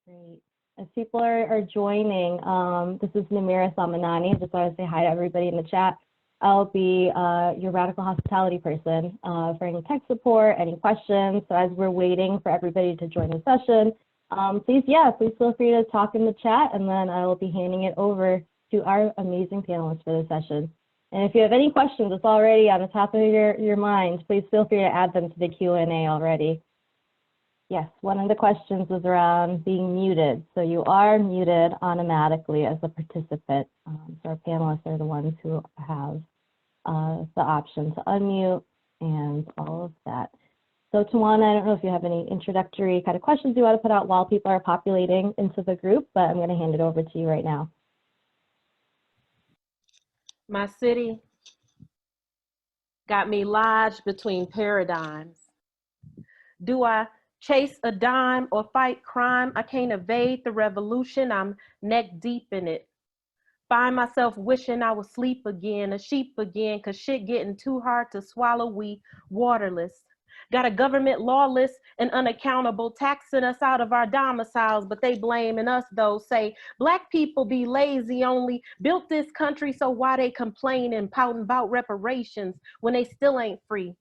Great. As people are joining, this is Namira Samanani. I just want to say hi to everybody in the chat. I'll be your radical hospitality person for any tech support, any questions. So as we're waiting for everybody to join the session, please feel free to talk in the chat, and then I will be handing it over to our amazing panelists for the session. And if you have any questions that's already on the top of your mind, please feel free to add them to the Q&A already. Yes, one of the questions was around being muted. So you are muted automatically as a participant. So our panelists are the ones who have the option to unmute and all of that. So Tawana, I don't know if you have any introductory kind of questions you want to put out while people are populating into the group, but I'm going to hand it over to you right now. My city got me lodged between paradigms. Do I chase a dime or fight crime? I can't evade the revolution, I'm neck deep in it. Find myself wishing I would sleep again, a sheep again, cause shit getting too hard to swallow, we waterless. Got a government lawless and unaccountable, taxing us out of our domiciles, but they blaming us though, say black people be lazy, only built this country, so why they complain and pouting about reparations when they still ain't free?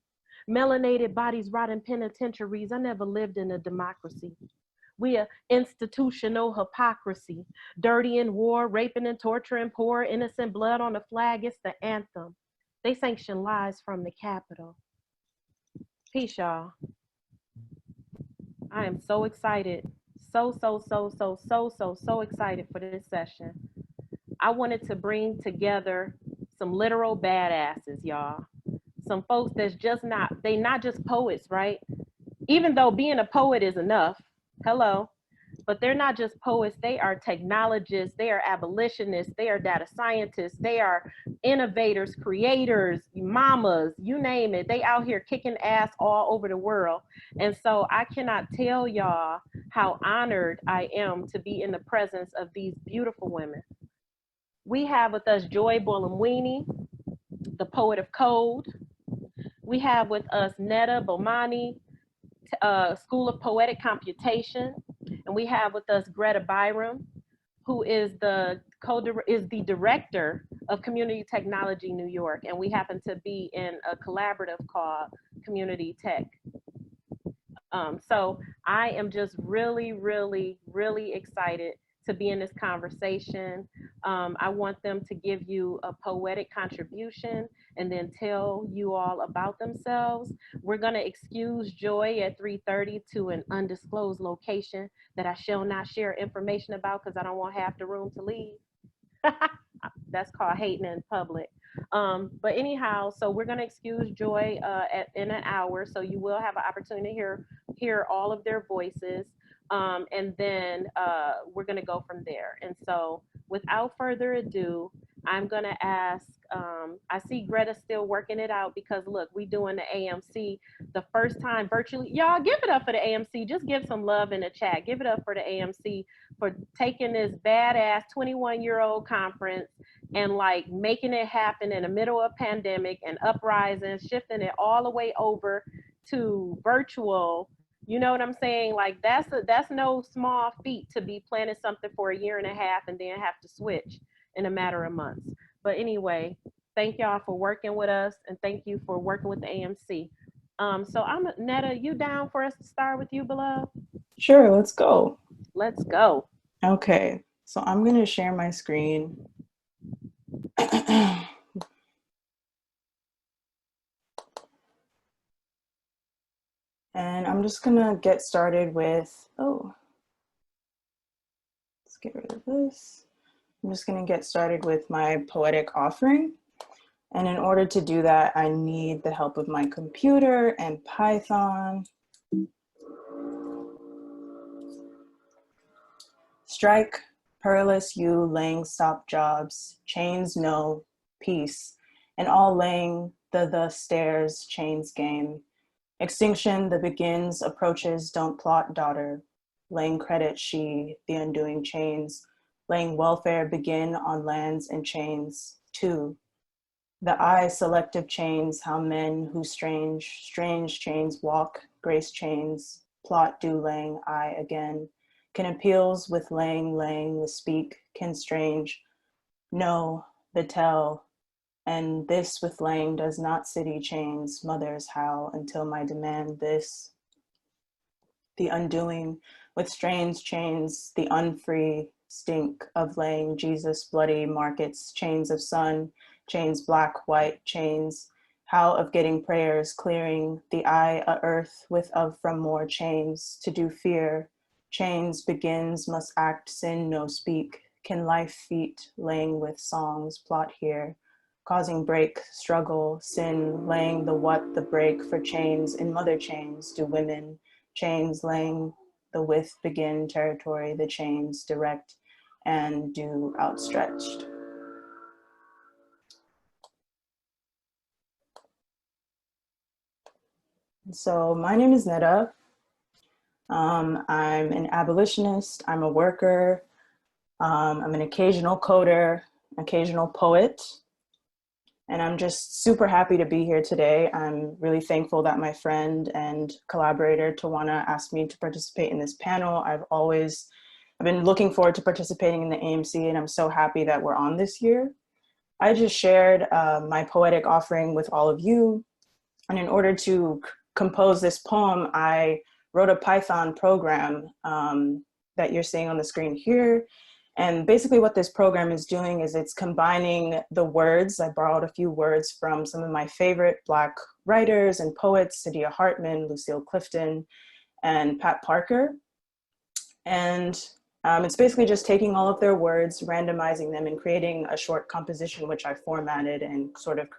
Melanated bodies rot in penitentiaries. I never lived in a democracy. We are institutional hypocrisy, dirty in war, raping and torturing poor, innocent blood on the flag. It's the anthem. They sanction lies from the Capitol. Peace, y'all. I am so excited. So excited for this session. I wanted to bring together some literal badasses, y'all. Some folks that's just they not just poets, right? Even though being a poet is enough, hello, but they're not just poets, they are technologists, they are abolitionists, they are data scientists, they are innovators, creators, mamas, you name it. They out here kicking ass all over the world. And so I cannot tell y'all how honored I am to be in the presence of these beautiful women. We have with us Joy Bolamwini, the poet of code. We have with us Netta Bomani, School of Poetic Computation, and we have with us Greta Byram, who is the director of Community Technology New York, and we happen to be in a collaborative called Community Tech. So I am just really excited to be in this conversation. I want them to give you a poetic contribution and then tell you all about themselves. We're gonna excuse Joy at 3:30 to an undisclosed location that I shall not share information about because I don't want half the room to leave. That's called hating in public. But anyhow, so we're gonna excuse Joy in an hour, so you will have an opportunity to hear all of their voices. And then we're gonna go from there. And so without further ado, I'm gonna ask, I see Greta still working it out because look, we doing the AMC the first time virtually. Y'all give it up for the AMC, just give some love in the chat. Give it up for the AMC for taking this badass 21-year-old conference and like making it happen in the middle of pandemic and uprising, shifting it all the way over to virtual. You know what I'm saying? Like that's no small feat to be planning something for a year and a half and then have to switch in a matter of months. But anyway, thank y'all for working with us and thank you for working with the AMC. So Netta, you down for us to start with you, beloved? Sure, let's go. Let's go. Okay, so I'm gonna share my screen. And I'm just gonna get started with, let's get rid of this. I'm just gonna get started with my poetic offering. And in order to do that, I need the help of my computer and Python. Strike, perilous you laying stop jobs, chains no, peace, and all laying the stairs, chains game. Extinction, the begins, approaches, don't plot, daughter. Laying credit, she, the undoing chains. Laying welfare, begin on lands and chains. 2. The eye, selective chains, how men who strange chains walk, grace chains. Plot, do laying, I again. Can appeals with laying with speak, can strange, no, the tell, and this with laying does not city chains, mothers how, until my demand this, the undoing with strange chains, the unfree stink of laying Jesus bloody markets, chains of sun, chains black, white, chains, how of getting prayers, clearing the eye a earth with of from more chains, to do fear, chains begins, must act, sin no speak, can life feet, laying with songs, plot here, causing break, struggle, sin, laying the what, the break for chains, in mother chains, do women, chains laying the width begin territory, the chains direct and do outstretched. So my name is Netta. I'm an abolitionist, I'm a worker, I'm an occasional coder, occasional poet, and I'm just super happy to be here today. I'm really thankful that my friend and collaborator Tawana asked me to participate in this panel. I've been looking forward to participating in the AMC, and I'm so happy that we're on this year. I just shared my poetic offering with all of you, and in order to compose this poem, I wrote a Python program that you're seeing on the screen here. And basically what this program is doing is it's combining the words. I borrowed a few words from some of my favorite Black writers and poets, Saidiya Hartman, Lucille Clifton, and Pat Parker. And it's basically just taking all of their words, randomizing them, and creating a short composition, which I formatted and sort of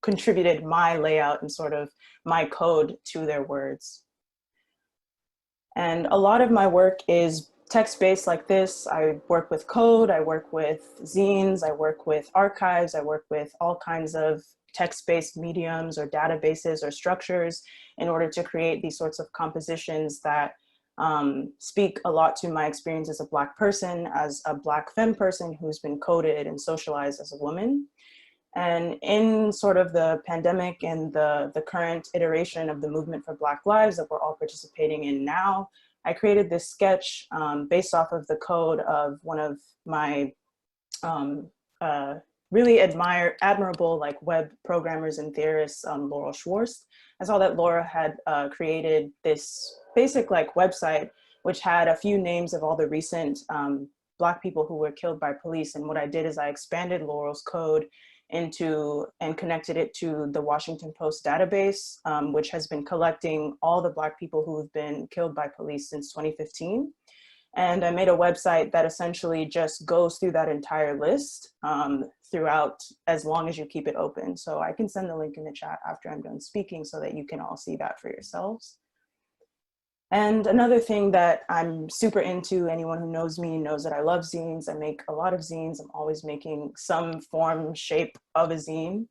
contributed my layout and sort of my code to their words. And a lot of my work is text-based like this. I work with code, I work with zines, I work with archives, I work with all kinds of text-based mediums or databases or structures in order to create these sorts of compositions that speak a lot to my experience as a Black person, as a Black femme person who's been coded and socialized as a woman. And in sort of the pandemic and the current iteration of the movement for Black lives that we're all participating in now, I created this sketch based off of the code of one of my really admirable like web programmers and theorists, Laurel Schwartz. I saw that Laura had created this basic like website, which had a few names of all the recent Black people who were killed by police. And what I did is I expanded Laurel's code into and connected it to the Washington Post database, which has been collecting all the Black people who have been killed by police since 2015. And I made a website that essentially just goes through that entire list throughout as long as you keep it open. So I can send the link in the chat after I'm done speaking so that you can all see that for yourselves. And another thing that I'm super into, anyone who knows me knows that I love zines. I make a lot of zines. I'm always making some form, shape of a zine.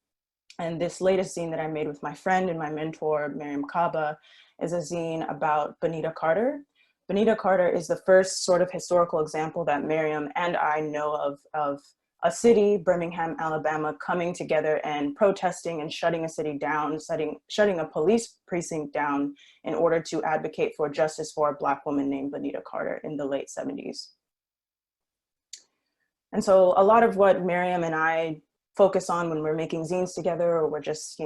And this latest zine that I made with my friend and my mentor, Miriam Kaba, is a zine about Bonita Carter. Bonita Carter is the first sort of historical example that Miriam and I know of a city, Birmingham, Alabama, coming together and protesting and shutting a city down, shutting a police precinct down in order to advocate for justice for a Black woman named Bonita Carter in the late 70s. And so a lot of what Miriam and I focus on when we're making zines together, or we're just,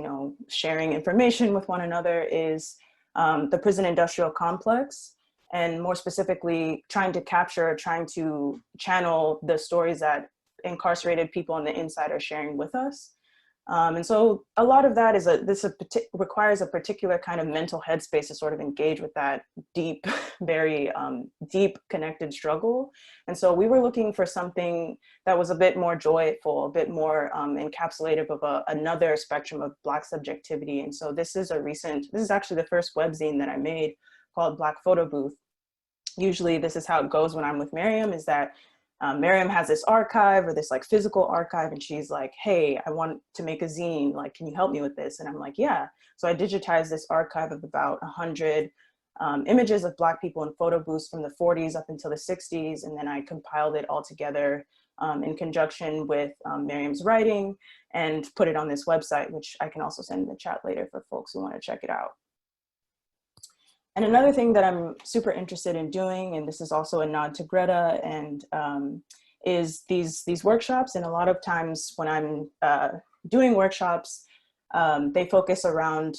sharing information with one another, is the prison industrial complex, and more specifically, trying to channel the stories that incarcerated people on the inside are sharing with us. And so a lot of that requires a particular kind of mental headspace to sort of engage with that deep, very deep connected struggle. And so we were looking for something that was a bit more joyful, a bit more encapsulative of another spectrum of Black subjectivity. And so this is actually the first webzine that I made, called Black Photo Booth. Usually this is how it goes when I'm with Miriam, is that Miriam has this archive, or this like physical archive, and she's like, hey, I want to make a zine, like, can you help me with this? And I'm like, yeah. So I digitized this archive of about 100 images of Black people in photo booths from the 40s up until the 60s. And then I compiled it all together in conjunction with Miriam's writing, and put it on this website, which I can also send in the chat later for folks who want to check it out. And another thing that I'm super interested in doing, and this is also a nod to Greta, and is these workshops. And a lot of times when I'm doing workshops, they focus around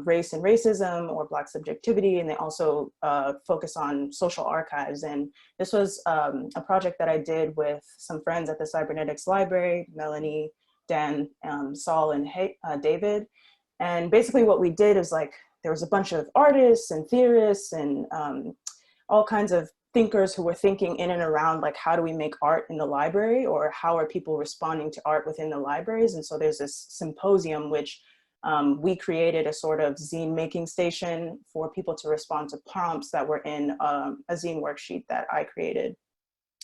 race and racism or Black subjectivity, and they also focus on social archives. And this was a project that I did with some friends at the Cybernetics Library, Melanie, Dan, Saul, and David. And basically what we did is like, there was a bunch of artists and theorists and all kinds of thinkers who were thinking in and around like, how do we make art in the library, or how are people responding to art within the libraries? And so there's this symposium which we created a sort of zine making station for people to respond to prompts that were in a zine worksheet that I created.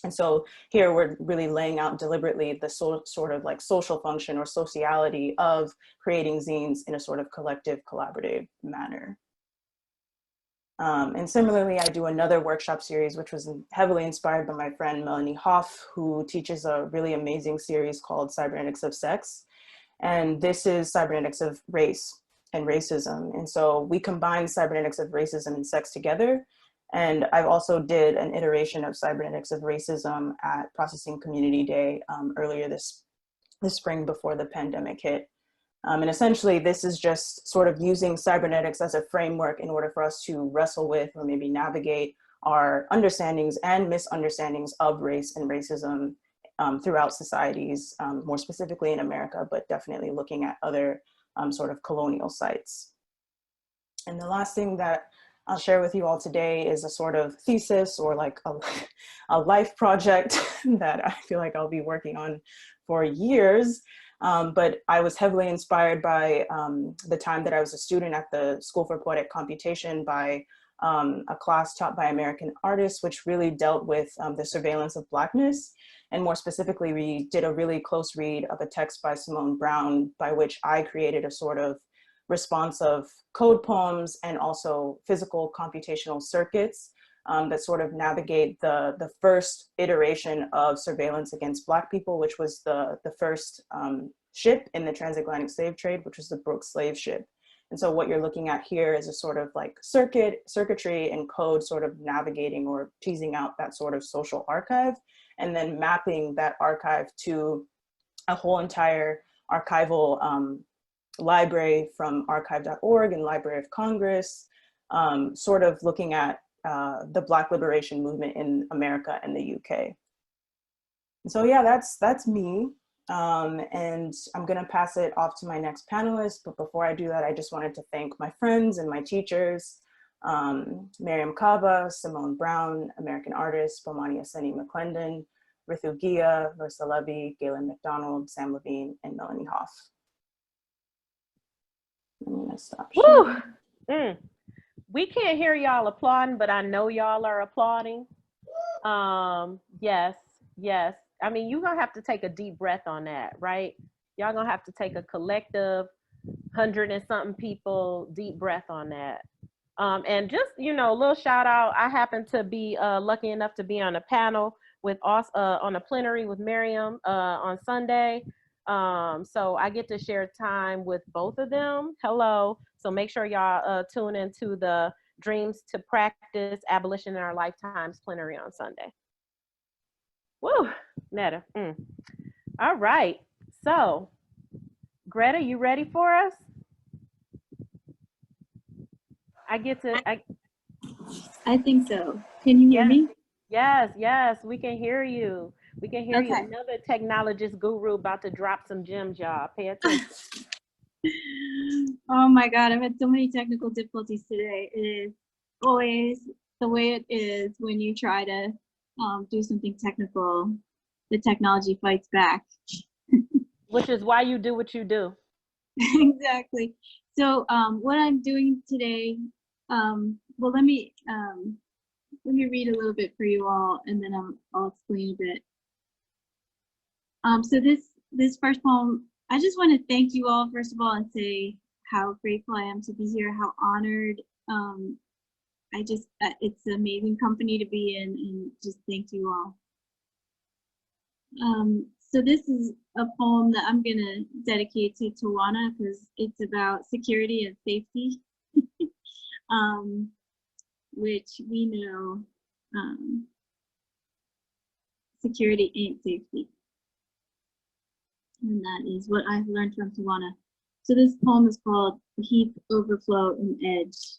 And so here we're really laying out deliberately the sort of like social function or sociality of creating zines in a sort of collective collaborative manner. And similarly, I do another workshop series, which was heavily inspired by my friend Melanie Hoff, who teaches a really amazing series called Cybernetics of Sex. And this is cybernetics of race and racism. And so we combine cybernetics of racism and sex together. And I've also did an iteration of cybernetics of racism at Processing Community Day earlier this spring before the pandemic hit. And essentially this is just sort of using cybernetics as a framework in order for us to wrestle with or maybe navigate our understandings and misunderstandings of race and racism throughout societies, more specifically in America, but definitely looking at other sort of colonial sites. And the last thing that I'll share with you all today is a sort of thesis or like a life project that I feel like I'll be working on for years. But I was heavily inspired by the time that I was a student at the School for Poetic Computation by a class taught by American artists, which really dealt with the surveillance of Blackness. And more specifically, we did a really close read of a text by Simone Brown, by which I created a sort of response of code poems and also physical computational circuits that sort of navigate the first iteration of surveillance against Black people, which was the first ship in the transatlantic slave trade, which was the Brooke slave ship. And so what you're looking at here is a sort of like circuitry and code sort of navigating or teasing out that sort of social archive, and then mapping that archive to a whole entire archival library from archive.org and Library of Congress, sort of looking at the Black liberation movement in America and the UK. And so yeah, that's me. And I'm gonna pass it off to my next panelist, but before I do that, I just wanted to thank my friends and my teachers, Miriam Kava, Simone Brown, American artists, Bomani Aseni McClendon, Rithu Gia, Versa Levy, Galen McDonald, Sam Levine, and Melanie Hoff. I'm gonna stop sharing. We can't hear y'all applauding, but I know y'all are applauding. Yes, yes. I mean, you're gonna have to take a deep breath on that, right? Y'all gonna have to take a collective 100 and something people deep breath on that. And just, you know, a little shout out. I happen to be lucky enough to be on a panel with us on a plenary with Miriam on Sunday. So I get to share time with both of them. Hello. So make sure y'all tune into the Dreams to Practice Abolition in Our Lifetimes plenary on Sunday. Woo, Netta. All right. So, Greta, you ready for us? I think so. Can you hear me? Yes, we can hear you. We can hear you. Okay. Another technologist guru about to drop some gems, y'all. Pay attention. Oh my God, I've had so many technical difficulties today. It is always the way it is when you try to do something technical. The technology fights back. Which is why you do what you do. Exactly. So what I'm doing today, well, let me read a little bit for you all, and then I'll explain a bit. So this first poem, I just want to thank you all, first of all, and say how grateful I am to be here, how honored. It's an amazing company to be in, and just thank you all. So this is a poem that I'm gonna dedicate to Tawana because it's about security and safety. which we know security ain't safety. And that is what I've learned from Tawana. So this poem is called Heap, Overflow, and Edge.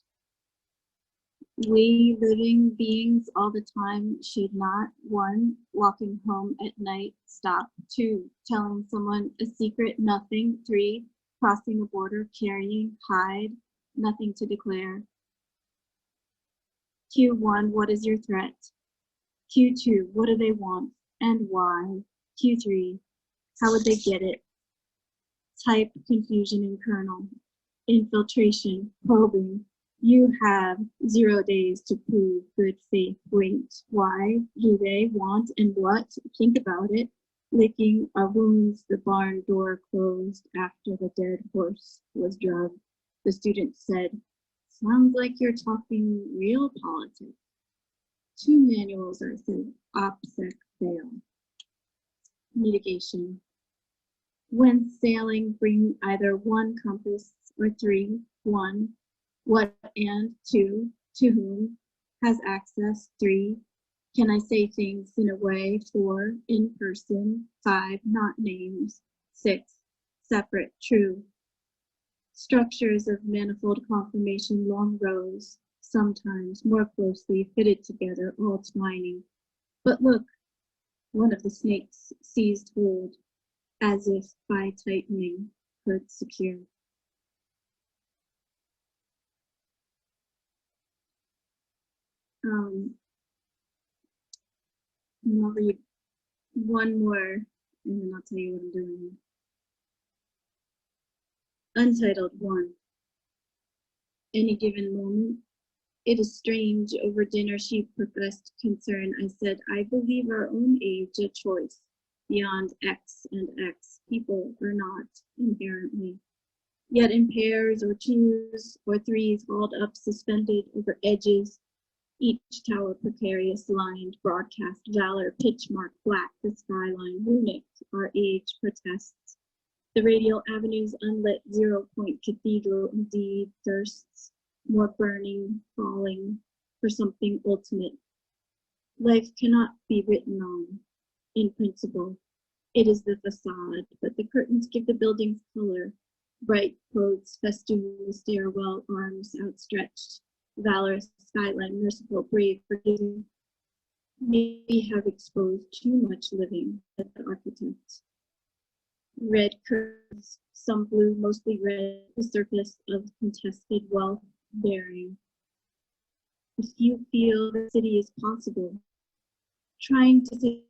We living beings all the time should not, 1, walking home at night, stop, 2, telling someone a secret, nothing, 3, crossing a border, carrying, hide, nothing to declare. Q1, what is your threat? Q2, what do they want and why? Q3, how would they get it? Type, confusion, and kernel. Infiltration, probing. You have 0 days to prove good faith. Wait, why do they want and what? Think about it. Licking our wounds, the barn door closed after the dead horse was drugged. The student said, sounds like you're talking real politics. 2 manuals, I said, OPSEC fail. Mitigation. When sailing, bring either 1 compass or 3. 1, what and 2, to whom has access. 3, can I say things in a way? 4, in person. 5, not names. 6, separate, true. Structures of manifold conformation, long rows, sometimes more closely fitted together, all twining. But look, one of the snakes seized hold, as if by tightening could secure. And I'll read one more, and then I'll tell you what I'm doing. Untitled 1. Any given moment. It is strange, over dinner she professed concern. I said, I believe our own age a choice. Beyond X and X, people are not inherently. Yet in pairs or 2s or 3s, hauled up, suspended over edges, each tower precarious, lined, broadcast valor, pitch mark black, the skyline, runic, our age protests. The radial avenues unlit, 0-point cathedral indeed thirsts, more burning, falling for something ultimate. Life cannot be written on, in principle. It is the facade, but the curtains give the building's color. Bright codes festoon the stairwell, arms outstretched. Valorous skyline, merciful, brave, forgiving. Maybe have exposed too much living as the architect. Red curves, some blue, mostly red, the surface of contested wealth bearing. If you feel the city is possible, trying to say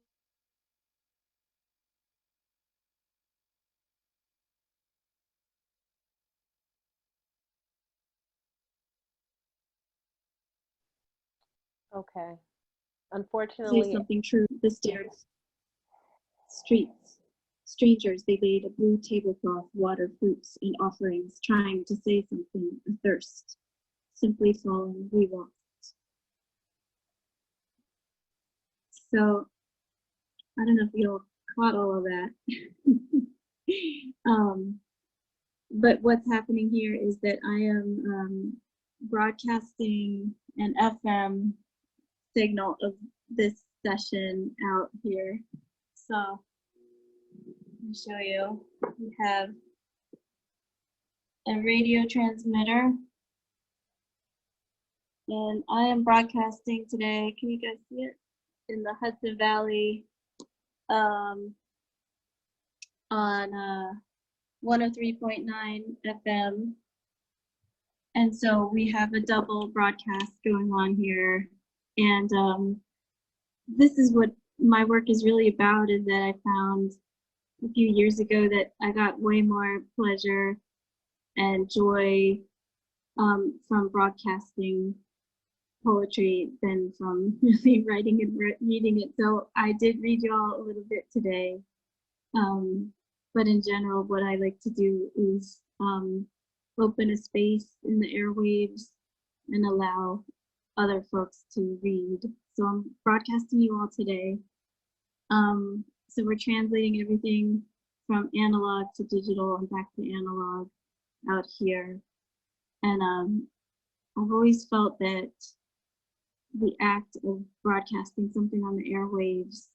Okay. Unfortunately, something true, the stairs, streets, strangers, they laid a blue tablecloth, water, fruits, and offerings, trying to say something, a thirst. Simply falling, we walked. So, I don't know if you all caught all of that. But what's happening here is that I am broadcasting an FM signal of this session out here. So let me show you. We have a radio transmitter, and I am broadcasting today. Can you guys see it? In the Hudson Valley, on 103.9 FM. And so we have a double broadcast going on here. And this is what my work is really about, is that I found a few years ago that I got way more pleasure and joy from broadcasting poetry than from really writing and reading it. So I did read y'all a little bit today. But in general, what I like to do is open a space in the airwaves and allow other folks to read. So I'm broadcasting you all today. So we're translating everything from analog to digital and back to analog out here. And I've always felt that the act of broadcasting something on the airwaves,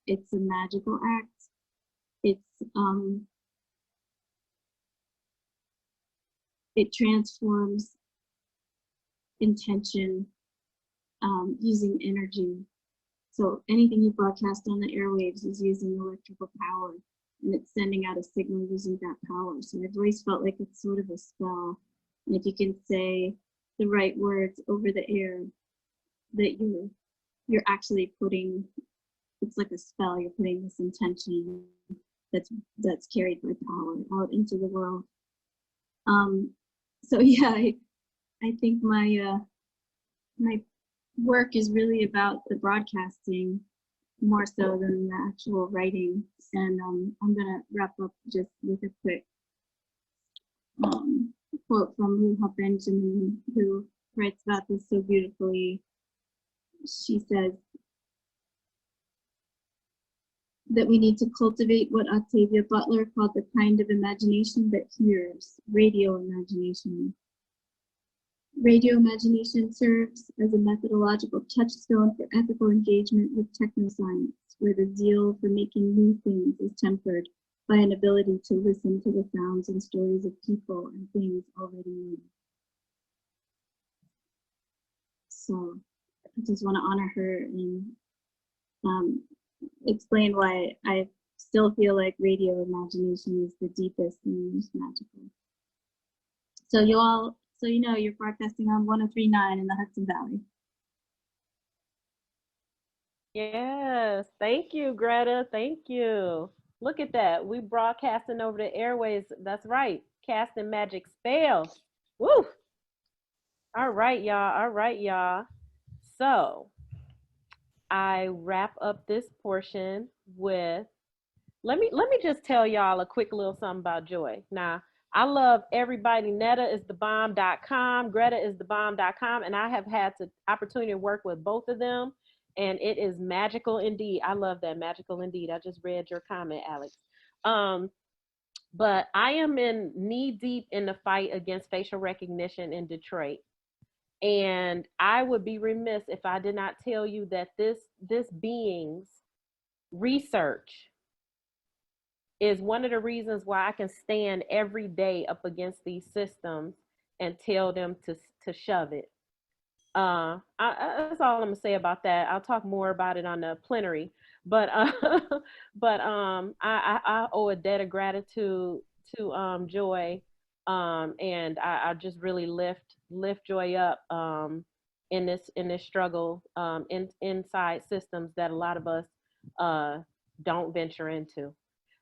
it's a magical act. It's it transforms intention using energy. So anything you broadcast on the airwaves is using electrical power, and it's sending out a signal using that power. So I've always felt like it's sort of a spell. And if you can say the right words over the air, that you're actually putting, it's like a spell, you're putting this intention that's carried by power out into the world. So yeah, I think my work is really about the broadcasting more so than the actual writing. And I'm gonna wrap up just with a quick quote from Ruha Benjamin, who writes about this so beautifully. She says that we need to cultivate what Octavia Butler called the kind of imagination that hears, radio imagination. Radio imagination serves as a methodological touchstone for ethical engagement with technoscience, where the zeal for making new things is tempered by an ability to listen to the sounds and stories of people and things already known. So I just want to honor her and explain why I still feel like radio imagination is the deepest and most magical. So you know you're broadcasting on 103.9 in the Hudson Valley. Yes, thank you, Greta. Thank you. Look at that. We broadcasting over the airways. That's right. Casting magic spells. Woo! All right, y'all. All right, y'all. So I wrap up this portion with let me just tell y'all a quick little something about Joy. Now, I love everybody. NetaIsTheBomb.com, GretaIsTheBomb.com, and I have had the opportunity to work with both of them, and it is magical indeed. I love that, magical indeed. I just read your comment, Alex. But I am in knee deep in the fight against facial recognition in Detroit. And I would be remiss if I did not tell you that this being's research is one of the reasons why I can stand every day up against these systems and tell them to shove it. That's all I'm gonna say about that. I'll talk more about it on the plenary, but I owe a debt of gratitude to Joy, and I just really lift Joy up in this struggle inside systems that a lot of us don't venture into.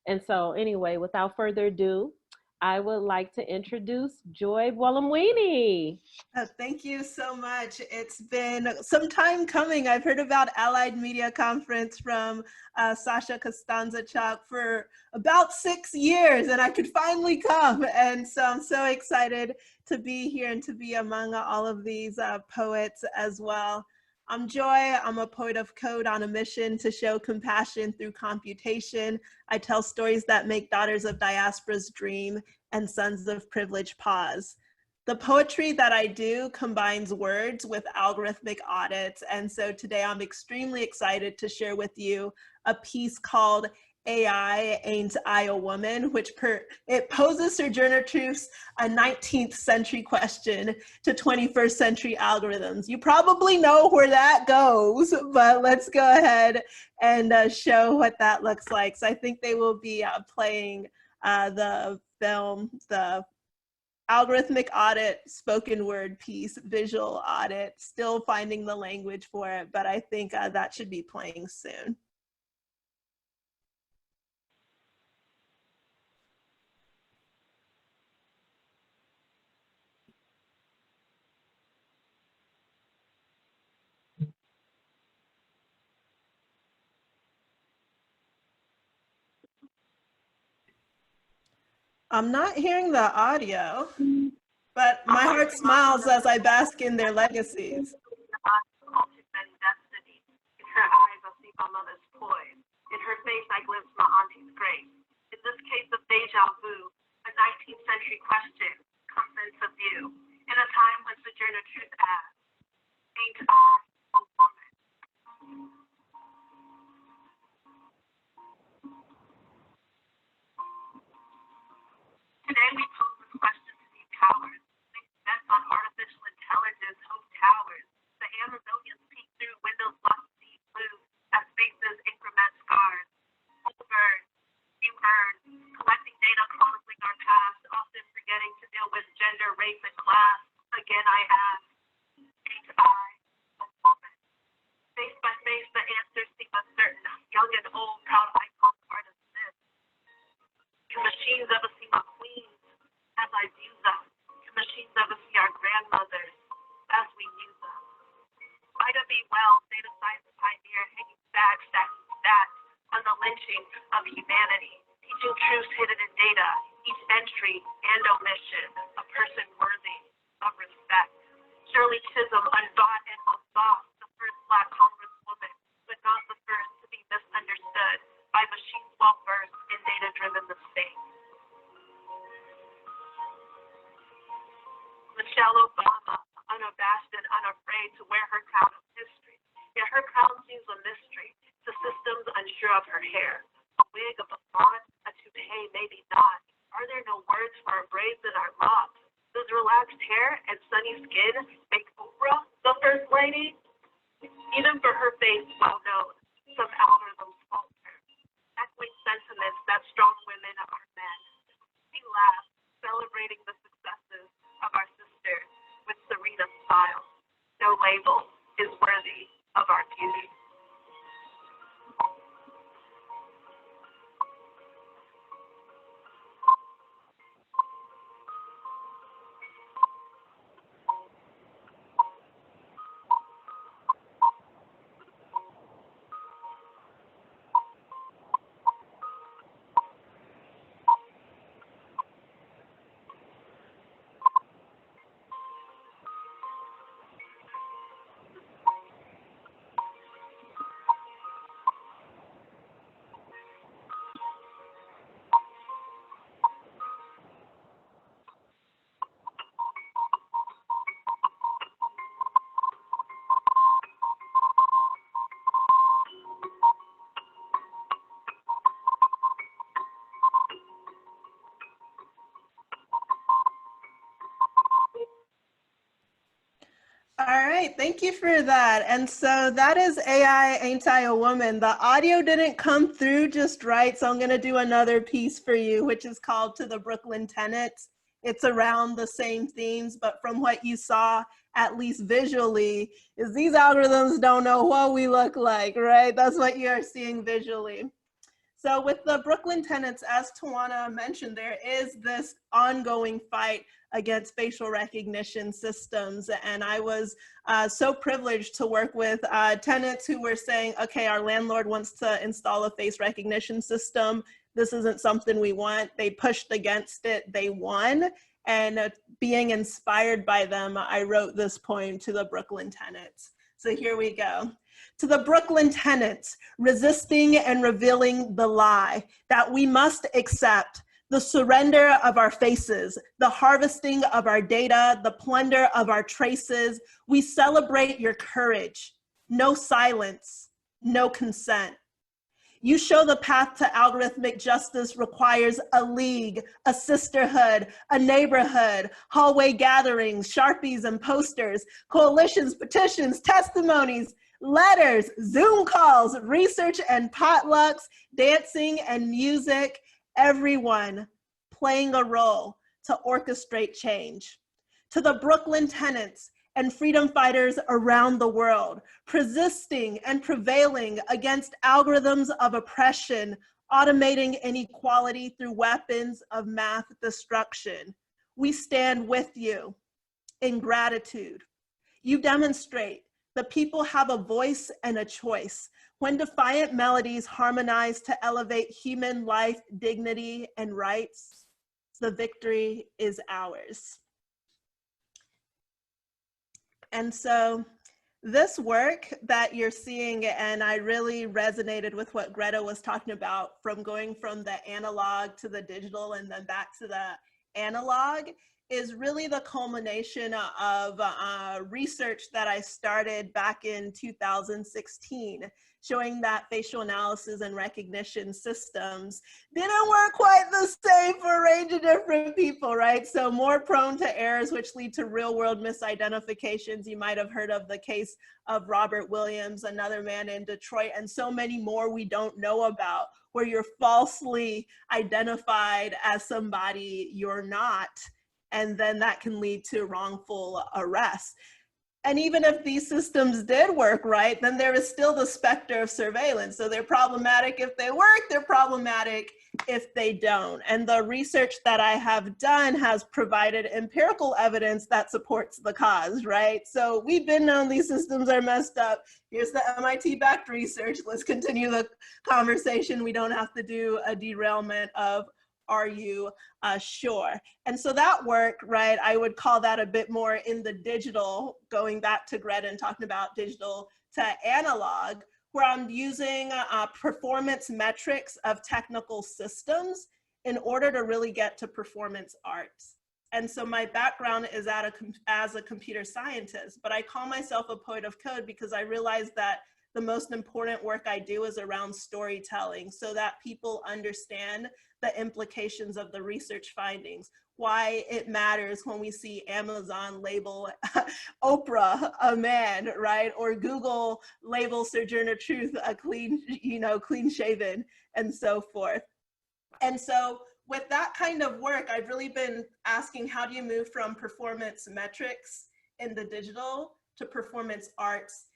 And so anyway, without further ado, I would like to introduce Joy Buolamwini. Thank you so much. It's been some time coming. I've heard about Allied Media Conference from Sasha Costanza-Chock for about 6 years, and I could finally come. And so I'm so excited to be here and to be among all of these poets as well. I'm Joy. I'm a poet of code on a mission to show compassion through computation. I tell stories that make daughters of diasporas dream and sons of privilege pause. The poetry that I do combines words with algorithmic audits. And so today I'm extremely excited to share with you a piece called AI Ain't I a Woman, which it poses Sojourner Truth's a 19th century question to 21st century algorithms. You probably know where that goes, but let's go ahead and show what that looks like. So I think they will be playing the film, the algorithmic audit, spoken word piece, visual audit, still finding the language for it, but I think that should be playing soon. I'm not hearing the audio, but my heart smiles as I bask in their legacies. In her eyes, I see my mother's poise. In her face, I glimpse my auntie's grace. In this case of deja vu, a 19th century question comes into view. In a time when Sojourner Truth asked, ain't I a teaching of humanity, teaching truths hidden in data, each entry and omission, a person worthy of respect. Shirley Chisholm unbought and unbossed the first Black Congresswoman, but not the first to be misunderstood by machines well-versed in data-driven mistakes. Michelle Obama, unabashed and unafraid to wear her crown of history, yet her crown seems a mystery to systems unsure of her hair. A wig, a bouffant, a toupee, maybe not. Are there no words for our braids and our locks? Does relaxed hair and sunny skin make Oprah the first lady? Even for her face, well known, some algorithms falter, echoing sentiments that strong women are men. We laugh, celebrating the successes of our sisters with serene smile. No label is worthy of our beauty. All right, thank you for that. And so that is AI Ain't I a Woman. The audio didn't come through just right, so I'm gonna do another piece for you, which is called To the Brooklyn Tenants. It's around the same themes, but from what you saw, at least visually, is these algorithms don't know what we look like, right? That's what you are seeing visually. So with the Brooklyn Tenants, as Tawana mentioned, there is this ongoing fight against facial recognition systems. And I was so privileged to work with tenants who were saying, okay, our landlord wants to install a face recognition system. This isn't something we want. They pushed against it, they won. And being inspired by them, I wrote this poem to the Brooklyn Tenants. So here we go. To the Brooklyn tenants, resisting and revealing the lie that we must accept the surrender of our faces, the harvesting of our data, the plunder of our traces. We celebrate your courage. No silence, no consent. You show the path to algorithmic justice requires a league, a sisterhood, a neighborhood, hallway gatherings, Sharpies and posters, coalitions, petitions, testimonies, letters, Zoom calls, research and potlucks, dancing and music, everyone playing a role to orchestrate change. To the Brooklyn tenants and freedom fighters around the world, persisting and prevailing against algorithms of oppression, automating inequality through weapons of mass destruction. We stand with you in gratitude. You demonstrate the people have a voice and a choice. When defiant melodies harmonize to elevate human life, dignity, and rights, the victory is ours. And so this work that you're seeing, and I really resonated with what Greta was talking about, from going from the analog to the digital and then back to the analog, is really the culmination of research that I started back in 2016, showing that facial analysis and recognition systems didn't work quite the same for a range of different people, right? So more prone to errors, which lead to real world misidentifications. You might have heard of the case of Robert Williams, another man in Detroit, and so many more we don't know about, where you're falsely identified as somebody you're not. And then that can lead to wrongful arrest. And even if these systems did work right, then there is still the specter of surveillance. So they're problematic if they work, they're problematic if they don't. And the research that I have done has provided empirical evidence that supports the cause, right? So we've been known these systems are messed up. Here's the MIT-backed research. Let's continue the conversation. We don't have to do a derailment of, are you sure? And so that work, right, I would call that a bit more in the digital, going back to Greta and talking about digital to analog, where I'm using performance metrics of technical systems in order to really get to performance arts. And so my background is as a computer scientist, but I call myself a poet of code because I realize that the most important work I do is around storytelling so that people understand the implications of the research findings, why it matters when we see Amazon label Oprah a man, right? Or Google label Sojourner Truth a clean, clean shaven, and so forth. And so with that kind of work, I've really been asking, how do you move from performance metrics in the digital to performance arts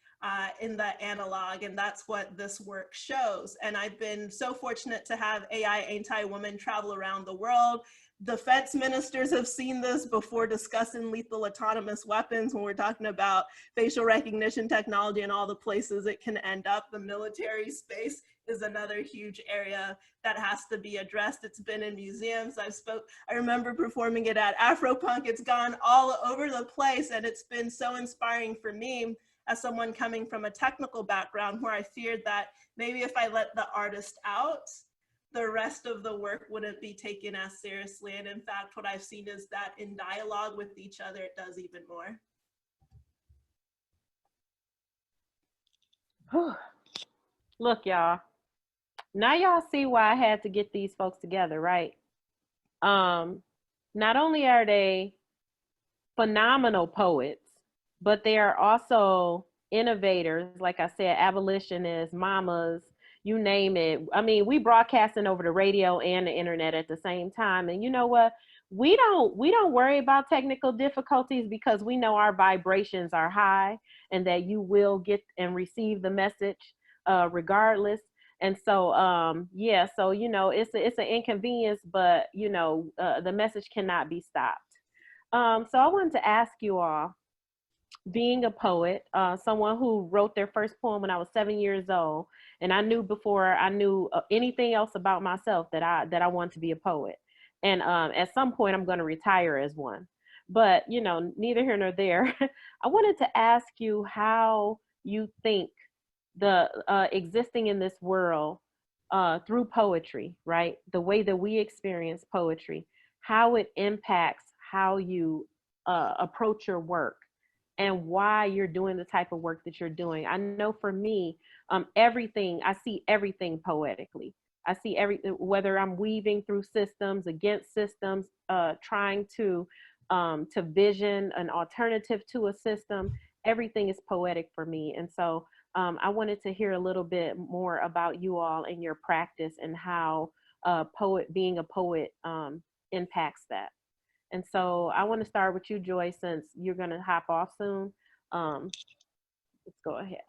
in the analog? And that's what this work shows. And I've been so fortunate to have AI anti-woman travel around the world. Defense ministers have seen this before discussing lethal autonomous weapons when we're talking about facial recognition technology and all the places it can end up. The military space is another huge area that has to be addressed. It's been in museums. I remember performing it at Afropunk. It's gone all over the place, and it's been so inspiring for me as someone coming from a technical background, where I feared that maybe if I let the artist out, the rest of the work wouldn't be taken as seriously. And in fact, what I've seen is that in dialogue with each other, it does even more. Look, y'all, now y'all see why I had to get these folks together, right? Not only are they phenomenal poets, but they are also innovators, like I said, abolitionists, mamas, you name it. I mean, we broadcasting over the radio and the internet at the same time. And you know what? We don't worry about technical difficulties because we know our vibrations are high and that you will get and receive the message regardless. And so, yeah, so, it's an inconvenience, but, the message cannot be stopped. So I wanted to ask you all, being a poet, someone who wrote their first poem when I was 7 years old, and I knew before I knew anything else about myself that I wanted to be a poet. And at some point I'm going to retire as one. But, neither here nor there. I wanted to ask you how you think the existing in this world through poetry, right? The way that we experience poetry, how it impacts how you approach your work and why you're doing the type of work that you're doing. I know for me, I see everything poetically. I see whether I'm weaving through systems, against systems, trying to vision an alternative to a system, everything is poetic for me. And so I wanted to hear a little bit more about you all and your practice and how being a poet impacts that. And so I want to start with you, Joy, since you're going to hop off soon. Let's go ahead.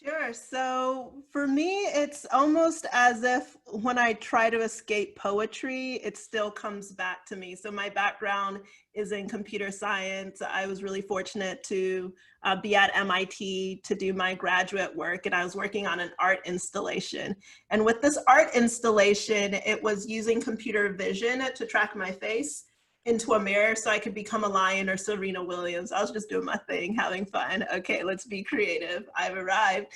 Sure. So for me, it's almost as if when I try to escape poetry, it still comes back to me. So my background is in computer science. I was really fortunate to be at MIT to do my graduate work, and I was working on an art installation. And with this art installation, it was using computer vision to track my face into a mirror so I could become a lion or Serena Williams. I was just doing my thing, having fun. Okay, let's be creative. I've arrived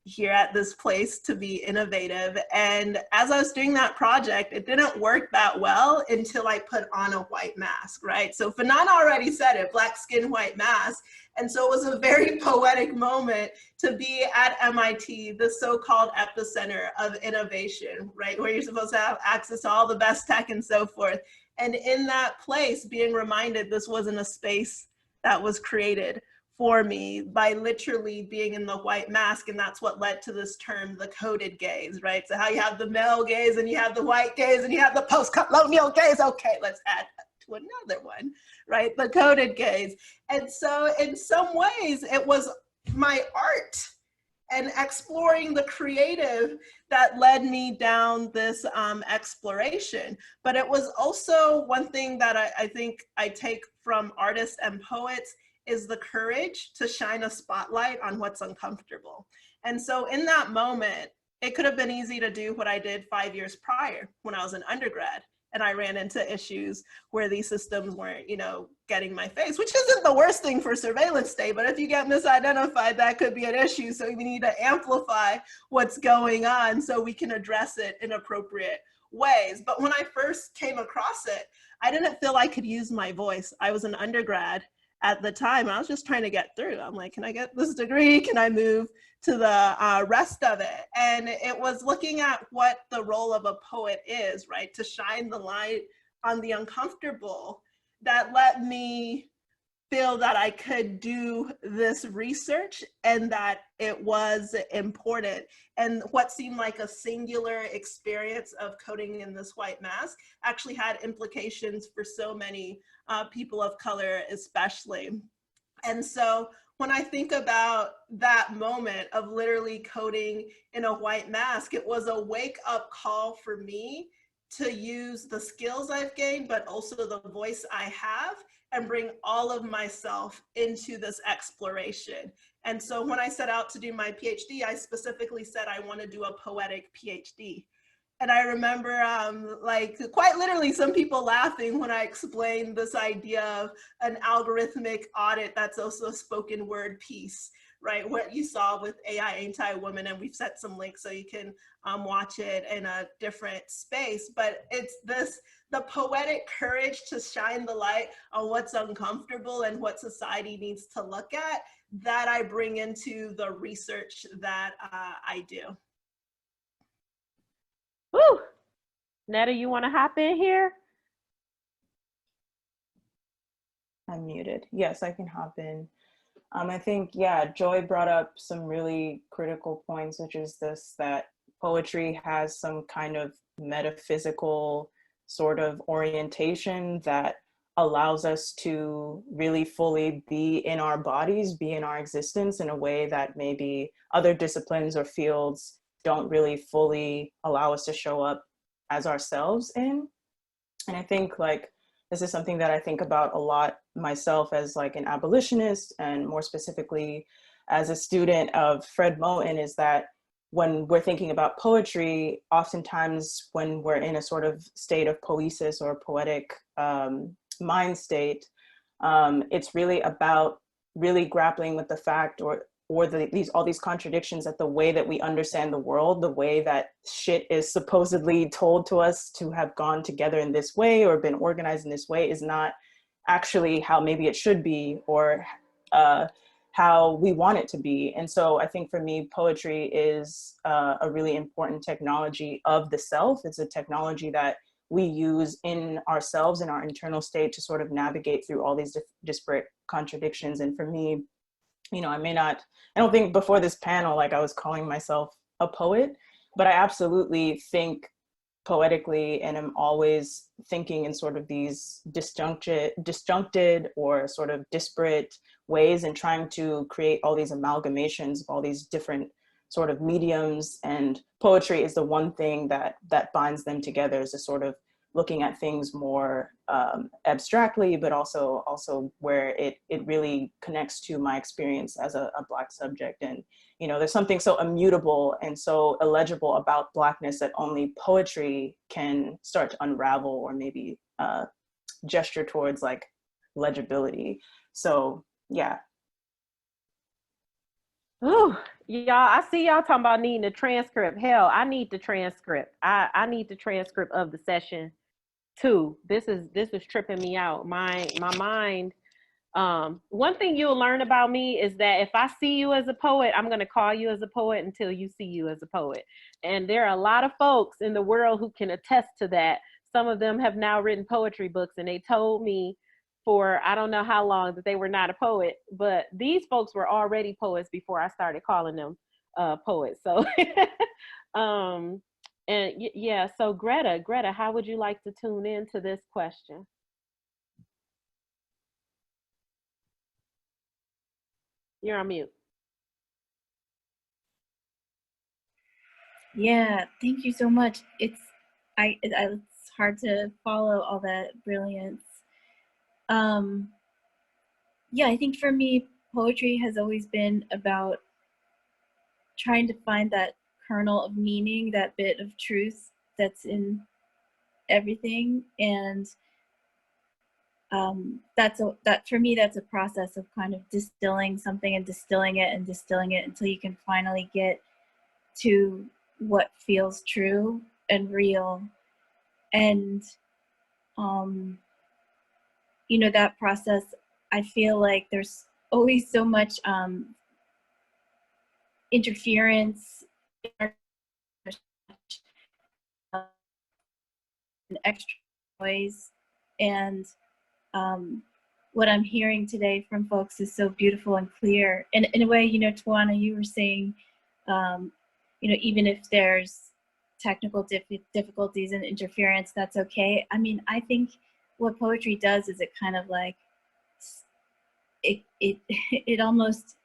here at this place to be innovative. And as I was doing that project, it didn't work that well until I put on a white mask, right? So Fanan already said it, black skin, white mask. And so it was a very poetic moment to be at MIT, the so-called epicenter of innovation, right? Where you're supposed to have access to all the best tech and so forth. And in that place, being reminded this wasn't a space that was created for me by literally being in the white mask. And that's what led to this term, the coded gaze, right? So how you have the male gaze and you have the white gaze and you have the post-colonial gaze. Okay, let's add to another one, right? The coded gaze. And so in some ways, it was my art and exploring the creative that led me down this exploration. But it was also one thing that I think I take from artists and poets is the courage to shine a spotlight on what's uncomfortable. And so in that moment, it could have been easy to do what I did 5 years prior when I was an undergrad. And I ran into issues where these systems weren't, getting my face, which isn't the worst thing for surveillance state, but if you get misidentified, that could be an issue. So we need to amplify what's going on so we can address it in appropriate ways. But when I first came across it, I didn't feel I could use my voice. I was an undergrad at the time. I was just trying to get through. I'm like, can I get this degree? Can I move to the rest of it? And it was looking at what the role of a poet is, right? To shine the light on the uncomfortable that let me feel that I could do this research and that it was important. And what seemed like a singular experience of coding in this white mask actually had implications for so many people of color, especially. And so when I think about that moment of literally coding in a white mask, it was a wake-up call for me to use the skills I've gained, but also the voice I have, and bring all of myself into this exploration. And so when I set out to do my PhD, I specifically said I want to do a poetic PhD. And I remember like quite literally some people laughing when I explained this idea of an algorithmic audit that's also a spoken word piece, right? What you saw with AI Anti-Woman, and we've set some links so you can watch it in a different space. But it's the poetic courage to shine the light on what's uncomfortable and what society needs to look at that I bring into the research that I do. Woo! Netta, you want to hop in here? I'm muted. Yes, I can hop in. I think, yeah, Joy brought up some really critical points, which is this, that poetry has some kind of metaphysical sort of orientation that allows us to really fully be in our bodies, be in our existence in a way that maybe other disciplines or fields don't really fully allow us to show up as ourselves in. And I think like, this is something that I think about a lot myself as like an abolitionist, and more specifically as a student of Fred Moten, is that when we're thinking about poetry, oftentimes when we're in a sort of state of poesis or poetic mind state, it's really about really grappling with the fact or all these contradictions, that the way that we understand the world, the way that shit is supposedly told to us to have gone together in this way or been organized in this way, is not actually how maybe it should be, or how we want it to be. And so I think for me, poetry is a really important technology of the self. It's a technology that we use in ourselves, in our internal state, to sort of navigate through all these disparate contradictions. And for me, I don't think before this panel, like I was calling myself a poet, but I absolutely think poetically, and I'm always thinking in sort of these disjuncted or sort of disparate ways, and trying to create all these amalgamations of all these different sort of mediums. And poetry is the one thing that binds them together, is a sort of looking at things more abstractly, but also where it really connects to my experience as a Black subject. And there's something so immutable and so illegible about Blackness that only poetry can start to unravel, or maybe gesture towards like legibility. So yeah. Ooh, y'all, I see y'all talking about needing a transcript. Hell, I need the transcript. I need the transcript of the session too. This is tripping me out. My mind. One thing you'll learn about me is that if I see you as a poet, I'm going to call you as a poet until you see you as a poet. And there are a lot of folks in the world who can attest to that. Some of them have now written poetry books, and they told me for I don't know how long that they were not a poet, but these folks were already poets before I started calling them poets. So and yeah, so Greta, how would you like to tune in to this question? You're on mute. Yeah, thank you so much. It's hard to follow all that brilliance. Yeah, I think for me, poetry has always been about trying to find that kernel of meaning, that bit of truth that's in everything, and that for me, that's a process of kind of distilling something and distilling it and distilling it until you can finally get to what feels true and real. And you know, that process, I feel like there's always so much interference and extra noise. And what I'm hearing today from folks is so beautiful and clear. And in a way, you know, Tawana, you were saying, you know, even if there's technical difficulties and interference, that's okay. I mean, I think what poetry does is it kind of like, it almost,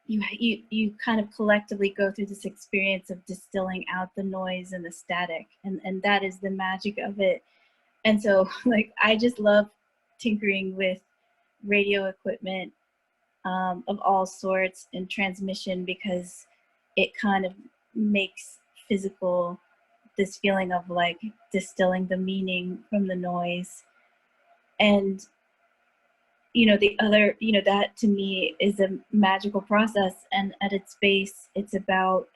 you kind of collectively go through this experience of distilling out the noise and the static, and that is the magic of it. And so, like, I just love tinkering with radio equipment of all sorts and transmission, because it kind of makes physical this feeling of like distilling the meaning from the noise. And you know, the other, you know, that to me is a magical process, and at its base, it's about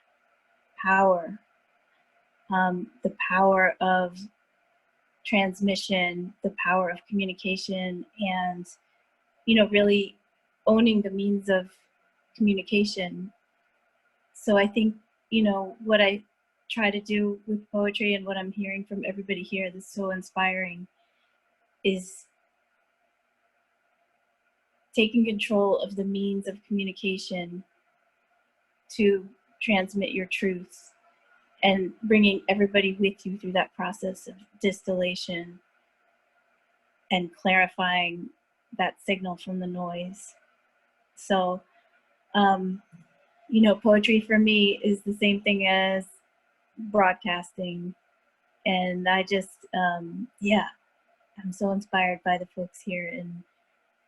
power, the power of transmission, the power of communication, and, you know, really owning the means of communication. So I think, you know, what I try to do with poetry and what I'm hearing from everybody here that's so inspiring is taking control of the means of communication to transmit your truths, and bringing everybody with you through that process of distillation and clarifying that signal from the noise. So, you know, poetry for me is the same thing as broadcasting. And I just, yeah, I'm so inspired by the folks here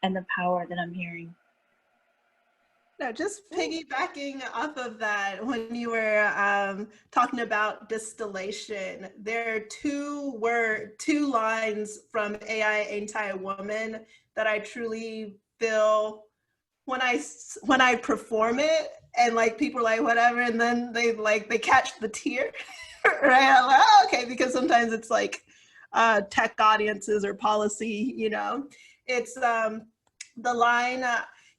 and the power that I'm hearing. No, just piggybacking off of that, when you were talking about distillation, there are two lines from AI Anti-Woman that I truly feel when I perform it, and like people are like whatever, and then they catch the tear, right? I'm like, oh, okay, because sometimes it's like tech audiences or policy, you know. It's the line.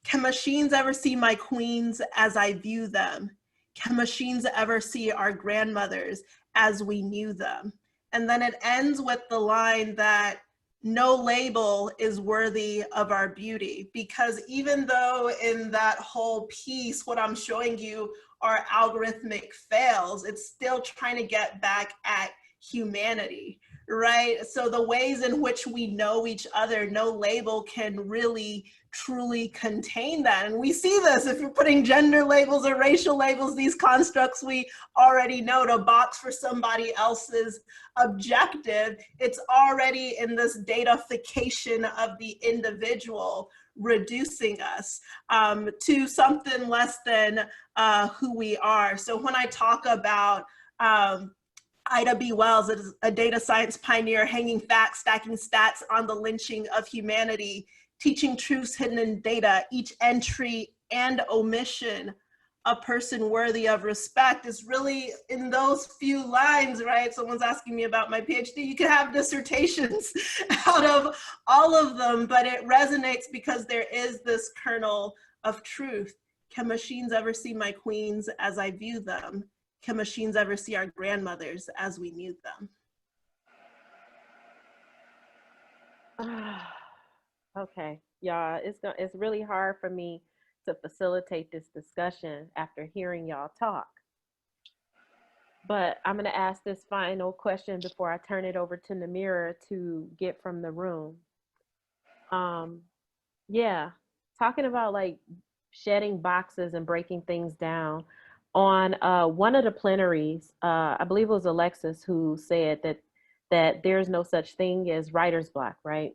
Can machines ever see my queens as I view them? Can machines ever see our grandmothers as we knew them? And then it ends with the line that no label is worthy of our beauty, because even though in that whole piece, what I'm showing you are algorithmic fails, it's still trying to get back at humanity, right? So the ways in which we know each other, no label can really truly contain that. And we see this if you're putting gender labels or racial labels, these constructs we already know, to box for somebody else's objective, it's already in this datafication of the individual, reducing us to something less than who we are. So when I talk about Ida B. Wells is a data science pioneer, hanging facts, stacking stats on the lynching of humanity, teaching truths hidden in data, each entry and omission, a person worthy of respect, is really in those few lines, right? Someone's asking me about my PhD. You can have dissertations out of all of them, but it resonates because there is this kernel of truth. Can machines ever see my queens as I view them? Can machines ever see our grandmothers as we knew them? Okay, y'all, it's really hard for me to facilitate this discussion after hearing y'all talk. But I'm going to ask this final question before I turn it over to Namira to get from the room. Yeah, talking about like shedding boxes and breaking things down. On one of the plenaries, I believe it was Alexis who said that there's no such thing as writer's block, right?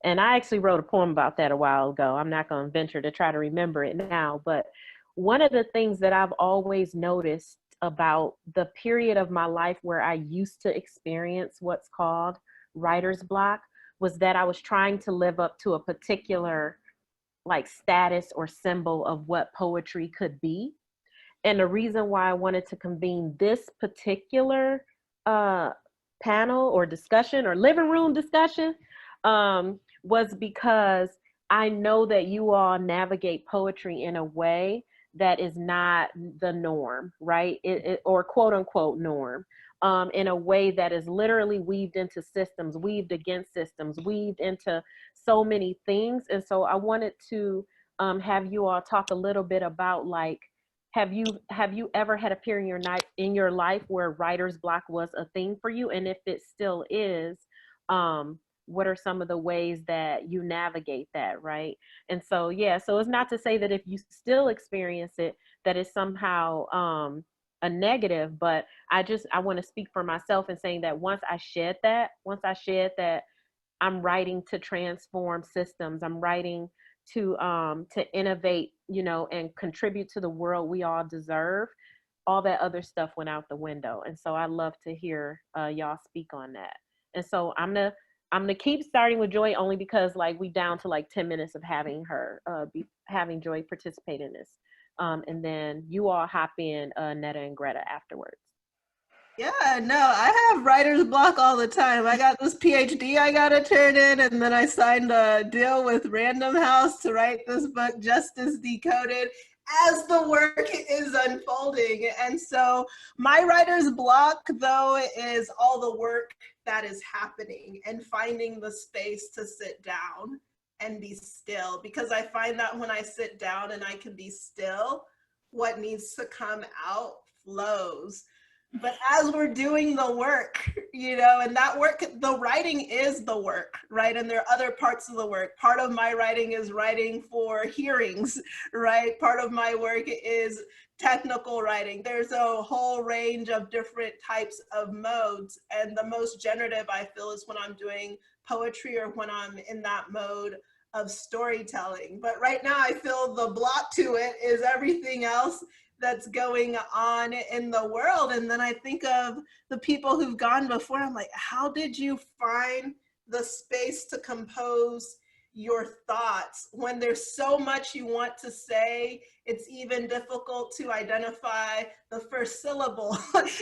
And I actually wrote a poem about that a while ago. I'm not going to venture to try to remember it now, but one of the things that I've always noticed about the period of my life where I used to experience what's called writer's block was that I was trying to live up to a particular like status or symbol of what poetry could be. And the reason why I wanted to convene this particular uh, panel or discussion or living room discussion was because I know that you all navigate poetry in a way that is not the norm, right? Or quote unquote norm. In a way that is literally weaved into systems, weaved against systems, weaved into so many things. And so I wanted to have you all talk a little bit about like, have you ever had a period in your life where writer's block was a thing for you? And if it still is, what are some of the ways that you navigate that, right? And so yeah, so it's not to say that if you still experience it, that it's somehow a negative, but I want to speak for myself in saying that once I shed that, I'm writing to transform systems. I'm writing to innovate, and contribute to the world we all deserve. All that other stuff went out the window, and so I love to hear y'all speak on that. And so I'm gonna keep starting with Joy only because like we down to like 10 minutes of having her having Joy participate in this, and then you all hop in Netta and Greta afterwards. Yeah, no, I have writer's block all the time. I got this PhD I got to turn in, and then I signed a deal with Random House to write this book, Justice Decoded, as the work is unfolding. And so my writer's block, though, is all the work that is happening and finding the space to sit down and be still. Because I find that when I sit down and I can be still, what needs to come out flows. But as we're doing the work, and that work, the writing is the work, right? And there are other parts of the work. Part of my writing is writing for hearings, right? Part of my work is technical writing. There's a whole range of different types of modes. And the most generative I feel is when I'm doing poetry or when I'm in that mode of storytelling. But right now I feel the block to it is everything else that's going on in the world. And then I think of the people who've gone before. I'm like, how did you find the space to compose your thoughts when there's so much you want to say? It's even difficult to identify the first syllable,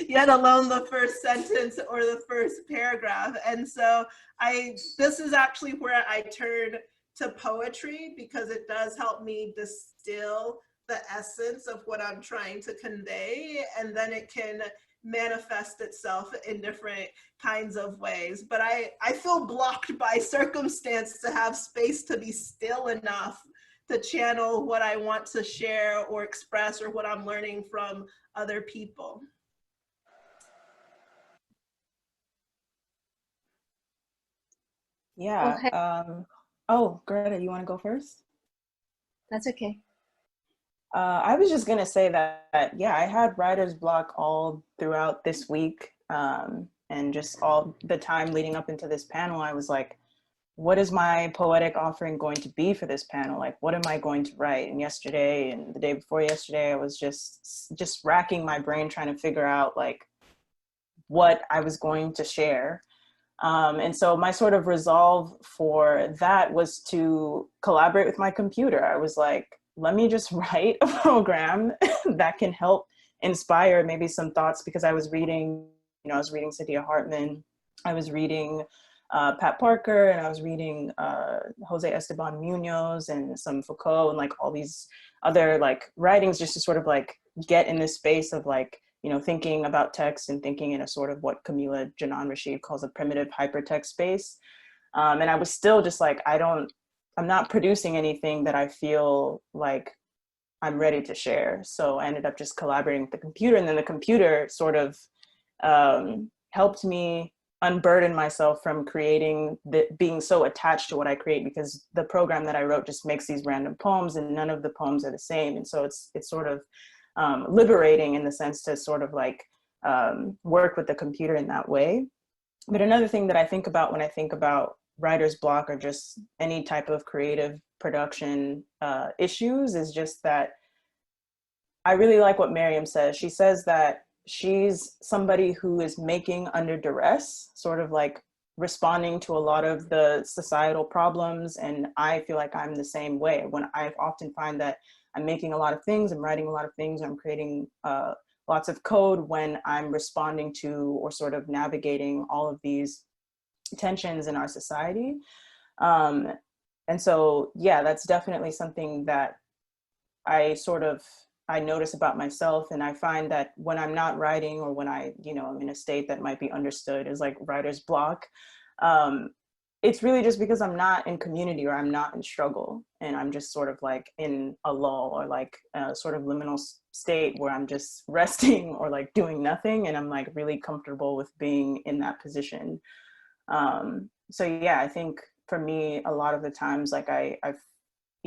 yet alone the first sentence or the first paragraph. And so this is actually where I turn to poetry, because it does help me distill the essence of what I'm trying to convey, and then it can manifest itself in different kinds of ways. But I feel blocked by circumstance to have space to be still enough to channel what I want to share or express or what I'm learning from other people. Yeah. Oh, Greta, you want to go first? That's okay. I was just going to say that, yeah, I had writer's block all throughout this week. And just all the time leading up into this panel, I was like, what is my poetic offering going to be for this panel? Like, what am I going to write? And yesterday and the day before yesterday, I was just racking my brain trying to figure out like what I was going to share. And so my sort of resolve for that was to collaborate with my computer. I was like, let me just write a program that can help inspire maybe some thoughts, because I was reading Saidiya Hartman, I was reading Pat Parker, and I was reading Jose Esteban Munoz and some Foucault and like all these other like writings, just to sort of like get in this space of like, thinking about text and thinking in a sort of what Camila Janan Rashid calls a primitive hypertext space. And I was still just like, I'm not producing anything that I feel like I'm ready to share. So I ended up just collaborating with the computer, and then the computer sort of helped me unburden myself from creating being so attached to what I create, because the program that I wrote just makes these random poems and none of the poems are the same. And so it's sort of liberating in the sense to sort of like work with the computer in that way. But another thing that I think about when I think about writer's block or just any type of creative production issues is just that I really like what Miriam says. She says that she's somebody who is making under duress, sort of like responding to a lot of the societal problems. And I feel like I'm the same way. When I often find that I'm making a lot of things, I'm writing a lot of things, I'm creating lots of code when I'm responding to or sort of navigating all of these tensions in our society. And so, yeah, that's definitely something that I notice about myself. And I find that when I'm not writing, or when I'm in a state that might be understood as like writer's block, it's really just because I'm not in community or I'm not in struggle. And I'm just sort of like in a lull or like a sort of liminal state where I'm just resting or like doing nothing. And I'm like really comfortable with being in that position. So yeah, I think for me, a lot of the times, like I've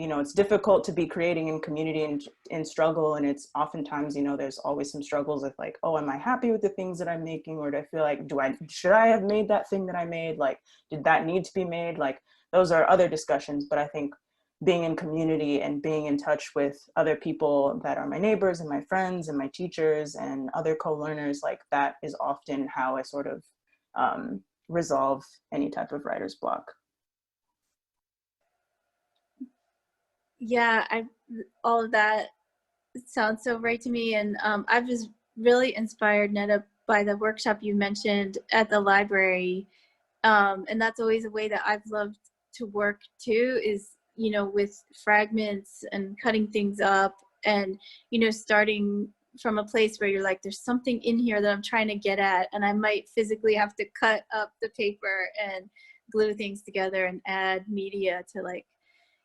it's difficult to be creating in community and in struggle. And it's oftentimes, there's always some struggles with like, oh, am I happy with the things that I'm making? Or do I feel like, should I have made that thing that I made? Like, did that need to be made? Like, those are other discussions. But I think being in community and being in touch with other people that are my neighbors and my friends and my teachers and other co-learners, like that is often how I sort of resolve any type of writer's block. Yeah, all of that sounds so right to me. And I was really inspired, Netta, by the workshop you mentioned at the library. And that's always a way that I've loved to work too, is, with fragments and cutting things up and, starting from a place where you're like, there's something in here that I'm trying to get at. And I might physically have to cut up the paper and glue things together and add media to like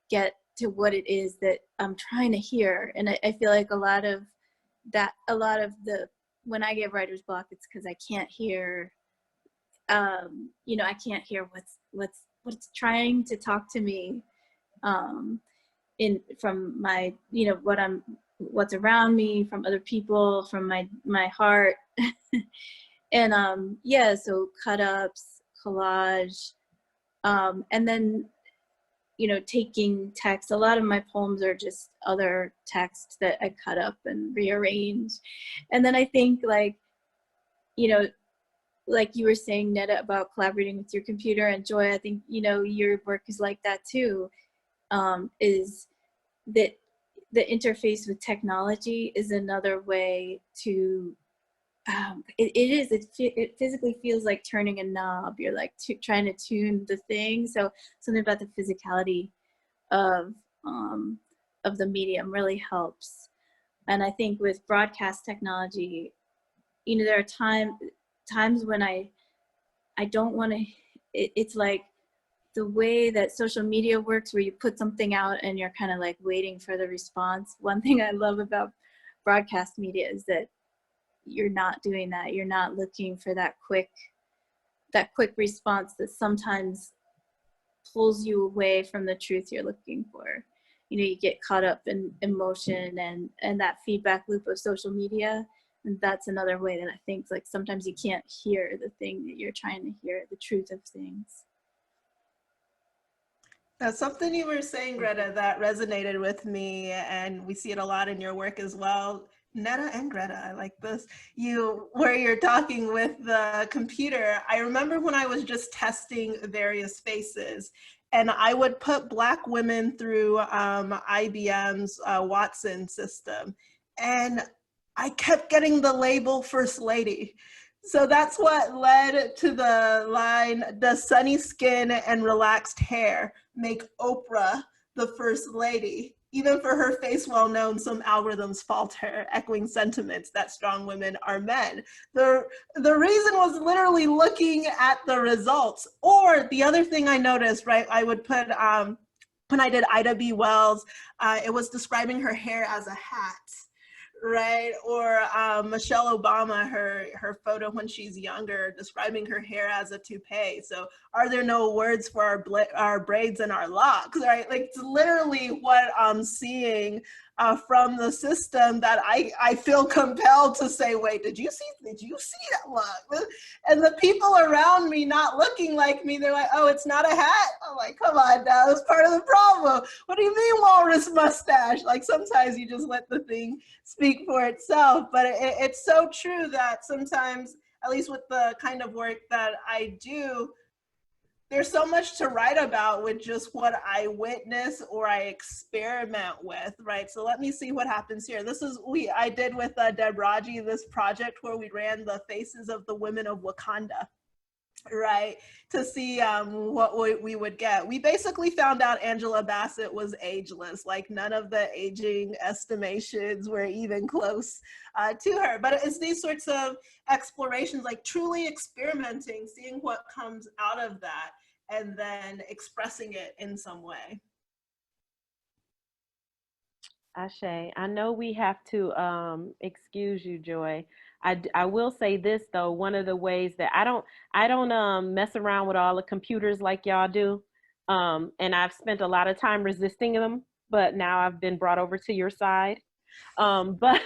get to what it is that I'm trying to hear. And I feel like a lot of when I get writer's block, it's because I can't hear, I can't hear what's trying to talk to me from my, what's around me, from other people, from my heart. And so cut ups, collage, and then taking text. A lot of my poems are just other text that I cut up and rearrange. And then I think like you were saying, Netta, about collaborating with your computer, and Joy, I think, your work is like that too, is that the interface with technology is another way to, it physically feels like turning a knob. You're like trying to tune the thing. So something about the physicality of the medium really helps. And I think with broadcast technology, there are times when I don't want to, it's like the way that social media works, where you put something out and you're kind of like waiting for the response. One thing I love about broadcast media is that you're not doing that. You're not looking for that quick response that sometimes pulls you away from the truth you're looking for. You get caught up in emotion and that feedback loop of social media. And that's another way that I think like sometimes you can't hear the thing that you're trying to hear, the truth of things. That's something you were saying, Greta, that resonated with me, and we see it a lot in your work as well. Netta and Greta, I like this. Where you're talking with the computer. I remember when I was just testing various spaces, and I would put Black women through IBM's Watson system, and I kept getting the label First Lady. So that's what led to the line, does sunny skin and relaxed hair make Oprah the First Lady? Even for her face well known, some algorithms fault her, echoing sentiments that strong women are men. The reason was literally looking at the results. Or the other thing I noticed, right, I would put, when I did Ida B. Wells, it was describing her hair as a hat. right? Or Michelle Obama, her photo when she's younger, describing her hair as a toupee. So are there no words for our braids and our locks, right? Like it's literally what I'm seeing from the system that I feel compelled to say, wait, did you see that look? And the people around me not looking like me, they're like, oh, it's not a hat. I'm like, come on now, that's part of the problem. What do you mean walrus mustache? Like sometimes you just let the thing speak for itself. But it's so true that sometimes, at least with the kind of work that I do, there's so much to write about with just what I witness or I experiment with, right? So let me see what happens here. This is, I did with Deb Raji, this project where we ran the faces of the women of Wakanda, right? To see what we would get. We basically found out Angela Bassett was ageless. Like none of the aging estimations were even close to her. But it's these sorts of explorations, like truly experimenting, seeing what comes out of that, and then expressing it in some way. Ashe, I know we have to excuse you, Joy. I will say this though, one of the ways that I don't mess around with all the computers like y'all do. And I've spent a lot of time resisting them, but now I've been brought over to your side. But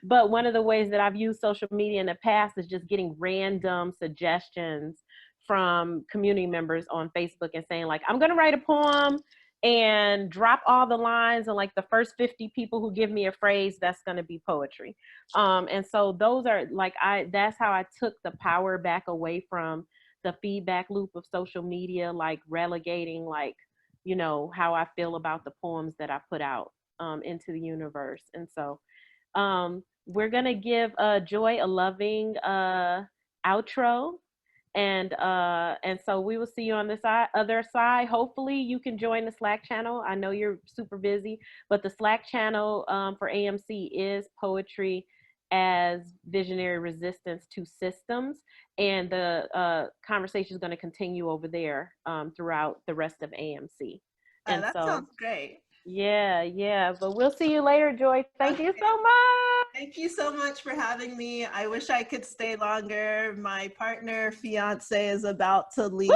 but one of the ways that I've used social media in the past is just getting random suggestions from community members on Facebook and saying like, I'm gonna write a poem and drop all the lines, and like the first 50 people who give me a phrase, that's going to be poetry. And so those are like, that's how I took the power back away from the feedback loop of social media, like relegating like, you know, how I feel about the poems that I put out into the universe. And so we're going to give Joy a loving outro. And so we will see you on this other side. Hopefully you can join the Slack channel. I know you're super busy, but the Slack channel for AMC is Poetry as Visionary Resistance to Systems. And the conversation is going to continue over there throughout the rest of AMC. And that sounds great. Yeah. But we'll see you later, Joy. Thank you so much. Thank you so much for having me. I wish I could stay longer. My partner, fiance, is about to leave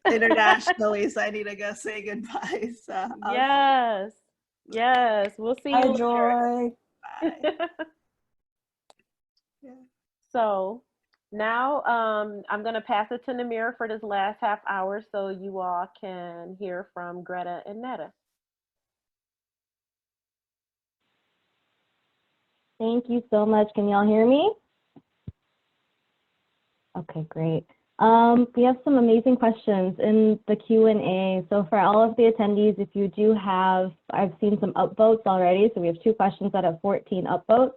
internationally, so I need to go say goodbye. So yes. We'll see you later. Joy. Bye. Yeah. So now I'm going to pass it to Namira for this last half hour so you all can hear from Greta and Netta. Thank you so much. Can y'all hear me? Okay, great. We have some amazing questions in the Q&A. So for all of the attendees, if you do have, I've seen some upvotes already. So we have 2 questions that have 14 upvotes.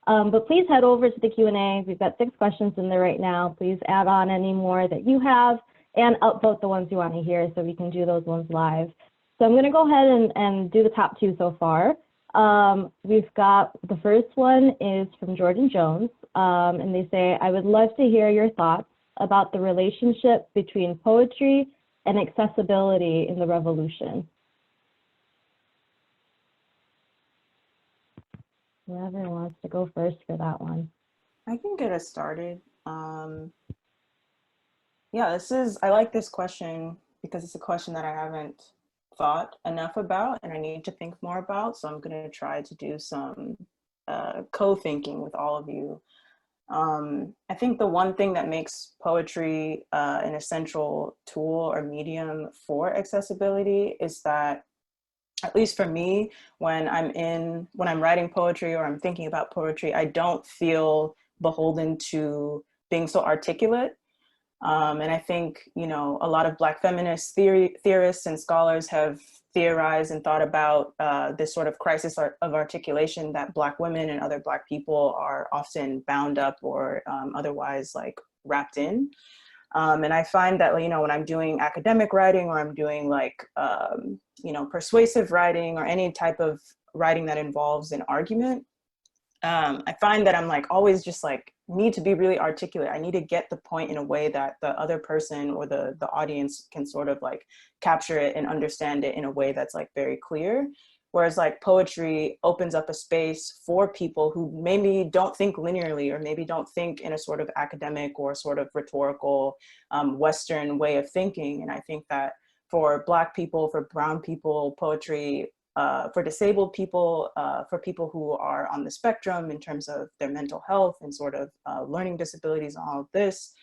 But please head over to the Q&A. We've got 6 questions in there right now. Please add on any more that you have and upvote the ones you want to hear so we can do those ones live. So I'm going to go ahead and do the top 2 so far. We've got, the first one is from Jordan Jones, and they say, I would love to hear your thoughts about the relationship between poetry and accessibility in the revolution. Whoever wants to go first for that one. I can get us started. Yeah, I like this question because it's a question that I haven't thought enough about and I need to think more about. So I'm going to try to do some co-thinking with all of you. I think the one thing that makes poetry an essential tool or medium for accessibility is that, at least for me, when I'm writing poetry or I'm thinking about poetry, I don't feel beholden to being so articulate. And I think, you know, a lot of Black feminist theorists and scholars have theorized and thought about this sort of crisis of articulation that Black women and other Black people are often bound up or otherwise like wrapped in. And I find that, you know, when I'm doing academic writing or I'm doing like, you know, persuasive writing or any type of writing that involves an argument, I find that I'm like always just like need to be really articulate. I need to get the point in a way that the other person or the audience can sort of like capture it and understand it in a way that's like very clear. Whereas like poetry opens up a space for people who maybe don't think linearly, or maybe don't think in a sort of academic or sort of rhetorical Western way of thinking. And I think that for Black people, for brown people, poetry, for disabled people, for people who are on the spectrum in terms of their mental health and sort of learning disabilities and all of this,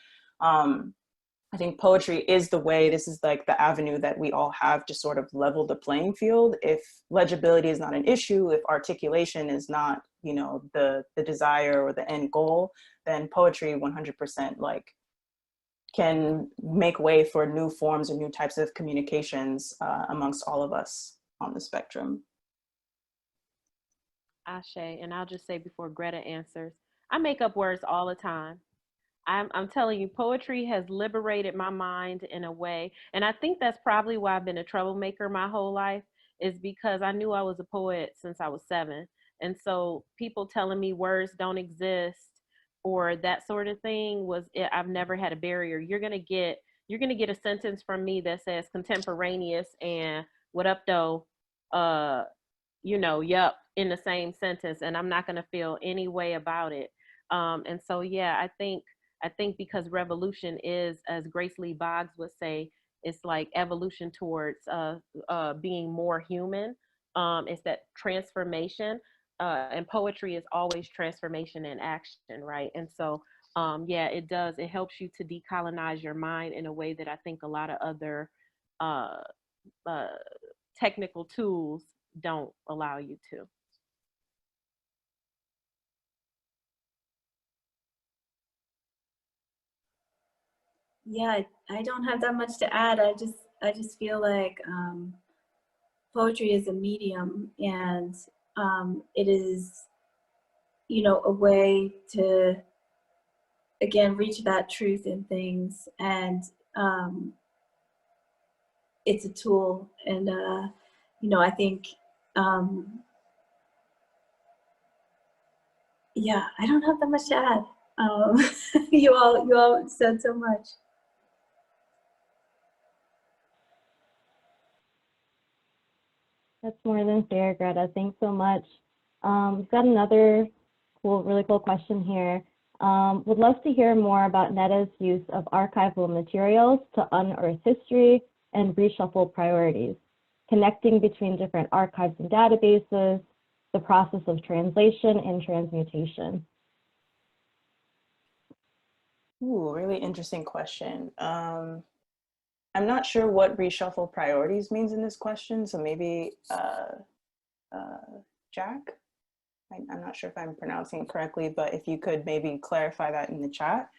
I think poetry is the way, this is like the avenue that we all have to sort of level the playing field. If legibility is not an issue, if articulation is not, you know, the desire or the end goal, then poetry 100% like can make way for new forms or new types of communications amongst all of us on the spectrum. Ashe, and I'll just say before Greta answers, I make up words all the time. I'm telling you, poetry has liberated my mind in a way. And I think that's probably why I've been a troublemaker my whole life, is because I knew I was a poet since I was 7. And so people telling me words don't exist or that sort of thing I've never had a barrier. You're gonna get a sentence from me that says contemporaneous and what up though, yup, in the same sentence, and I'm not gonna feel any way about it. And so yeah, I think because revolution is, as Grace Lee Boggs would say, it's like evolution towards being more human. It's that transformation, and poetry is always transformation in action, right? And so, yeah, it does. It helps you to decolonize your mind in a way that I think a lot of other uh, technical tools don't allow you to. Yeah, I don't have that much to add. I just feel like poetry is a medium, and it is, you know, a way to, again, reach that truth in things, and it's a tool. And you know, I think yeah, I don't have that much to add. You all said so much. That's more than fair, Greta. Thanks so much. We've got another really cool question here. Would love to hear more about NETA's use of archival materials to unearth history and reshuffle priorities, connecting between different archives and databases, the process of translation and transmutation. Ooh, really interesting question. I'm not sure what reshuffle priorities means in this question, so maybe Jack? I'm not sure if I'm pronouncing it correctly, but if you could maybe clarify that in the chat.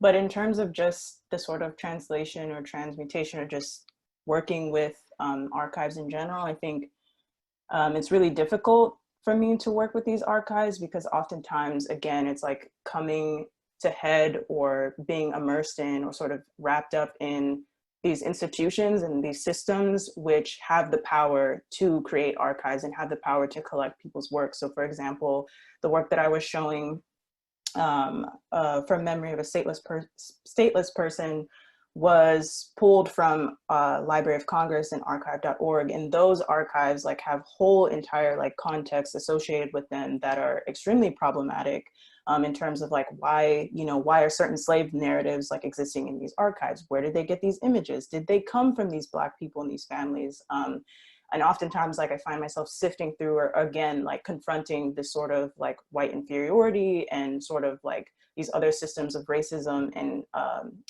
But in terms of just the sort of translation or transmutation or just working with archives in general, I think it's really difficult for me to work with these archives because oftentimes, again, it's like coming to head or being immersed in or sort of wrapped up in these institutions and these systems which have the power to create archives and have the power to collect people's work. So for example, the work that I was showing from memory of a stateless person was pulled from Library of Congress and archive.org, and those archives like have whole entire like contexts associated with them that are extremely problematic in terms of like why are certain slave narratives like existing in these archives? Where did they get these images? Did they come from these Black people and these families? And oftentimes like I find myself sifting through or again like confronting this sort of like white inferiority and sort of like these other systems of racism and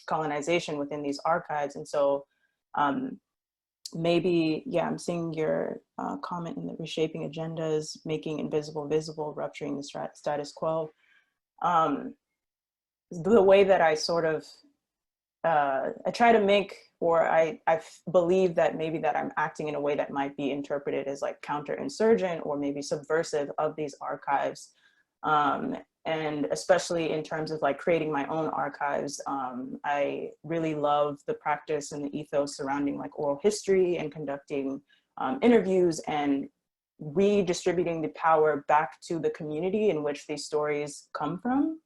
colonization within these archives. And so maybe, yeah, I'm seeing your comment in the reshaping agendas, making invisible visible, rupturing the status quo. The way that I sort of, I try to make, or I believe that maybe that I'm acting in a way that might be interpreted as like counterinsurgent or maybe subversive of these archives. And especially in terms of like creating my own archives, I really love the practice and the ethos surrounding like oral history and conducting interviews and redistributing the power back to the community in which these stories come from.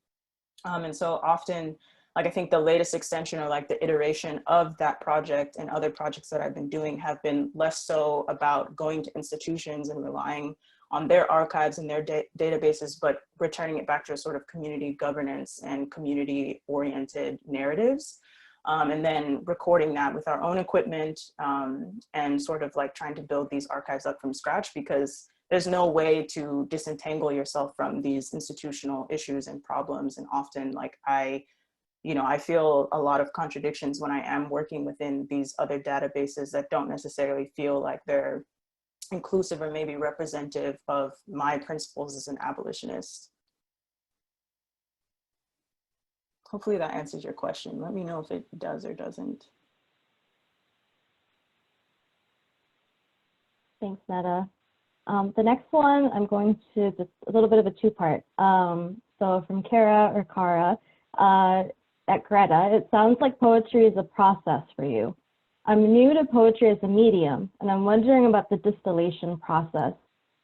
And so often like, I think the latest extension or like the iteration of that project and other projects that I've been doing have been less so about going to institutions and relying on their archives and their databases, but returning it back to a sort of community governance and community oriented narratives. And then recording that with our own equipment, and sort of like trying to build these archives up from scratch, because there's no way to disentangle yourself from these institutional issues and problems. And often, like, I feel a lot of contradictions when I am working within these other databases that don't necessarily feel like they're inclusive or maybe representative of my principles as an abolitionist. Hopefully that answers your question. Let me know if it does or doesn't. Thanks, Netta. The next one, I'm going to just a little bit of a two-part. So from Kara or Kara at Greta, it sounds like poetry is a process for you. I'm new to poetry as a medium, and I'm wondering about the distillation process.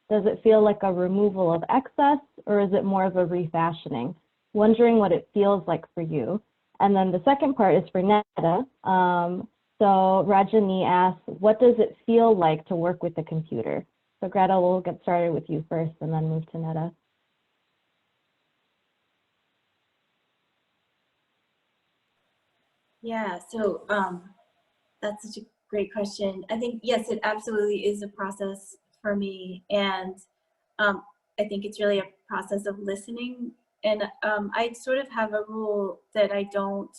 Does it feel like a removal of excess, or is it more of a refashioning? Wondering what it feels like for you. And then the second part is for Netta. So Rajani asks, what does it feel like to work with the computer? So Greta, we'll get started with you first and then move to Netta. Yeah, so that's such a great question. I think, yes, it absolutely is a process for me. And I think it's really a process of listening. And I sort of have a rule that I don't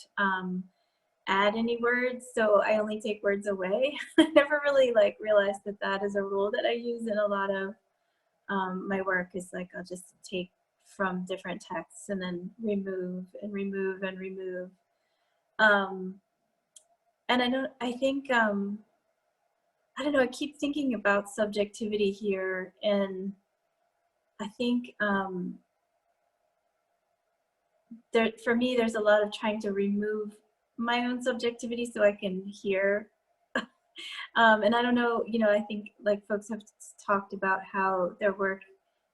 add any words, so I only take words away. I never really like realized that that is a rule that I use in a lot of my work, is like I'll just take from different texts and then remove and remove and remove. And I think, I don't know, I keep thinking about subjectivity here, and I think for me, there's a lot of trying to remove my own subjectivity so I can hear. And I don't know, I think like folks have talked about how their work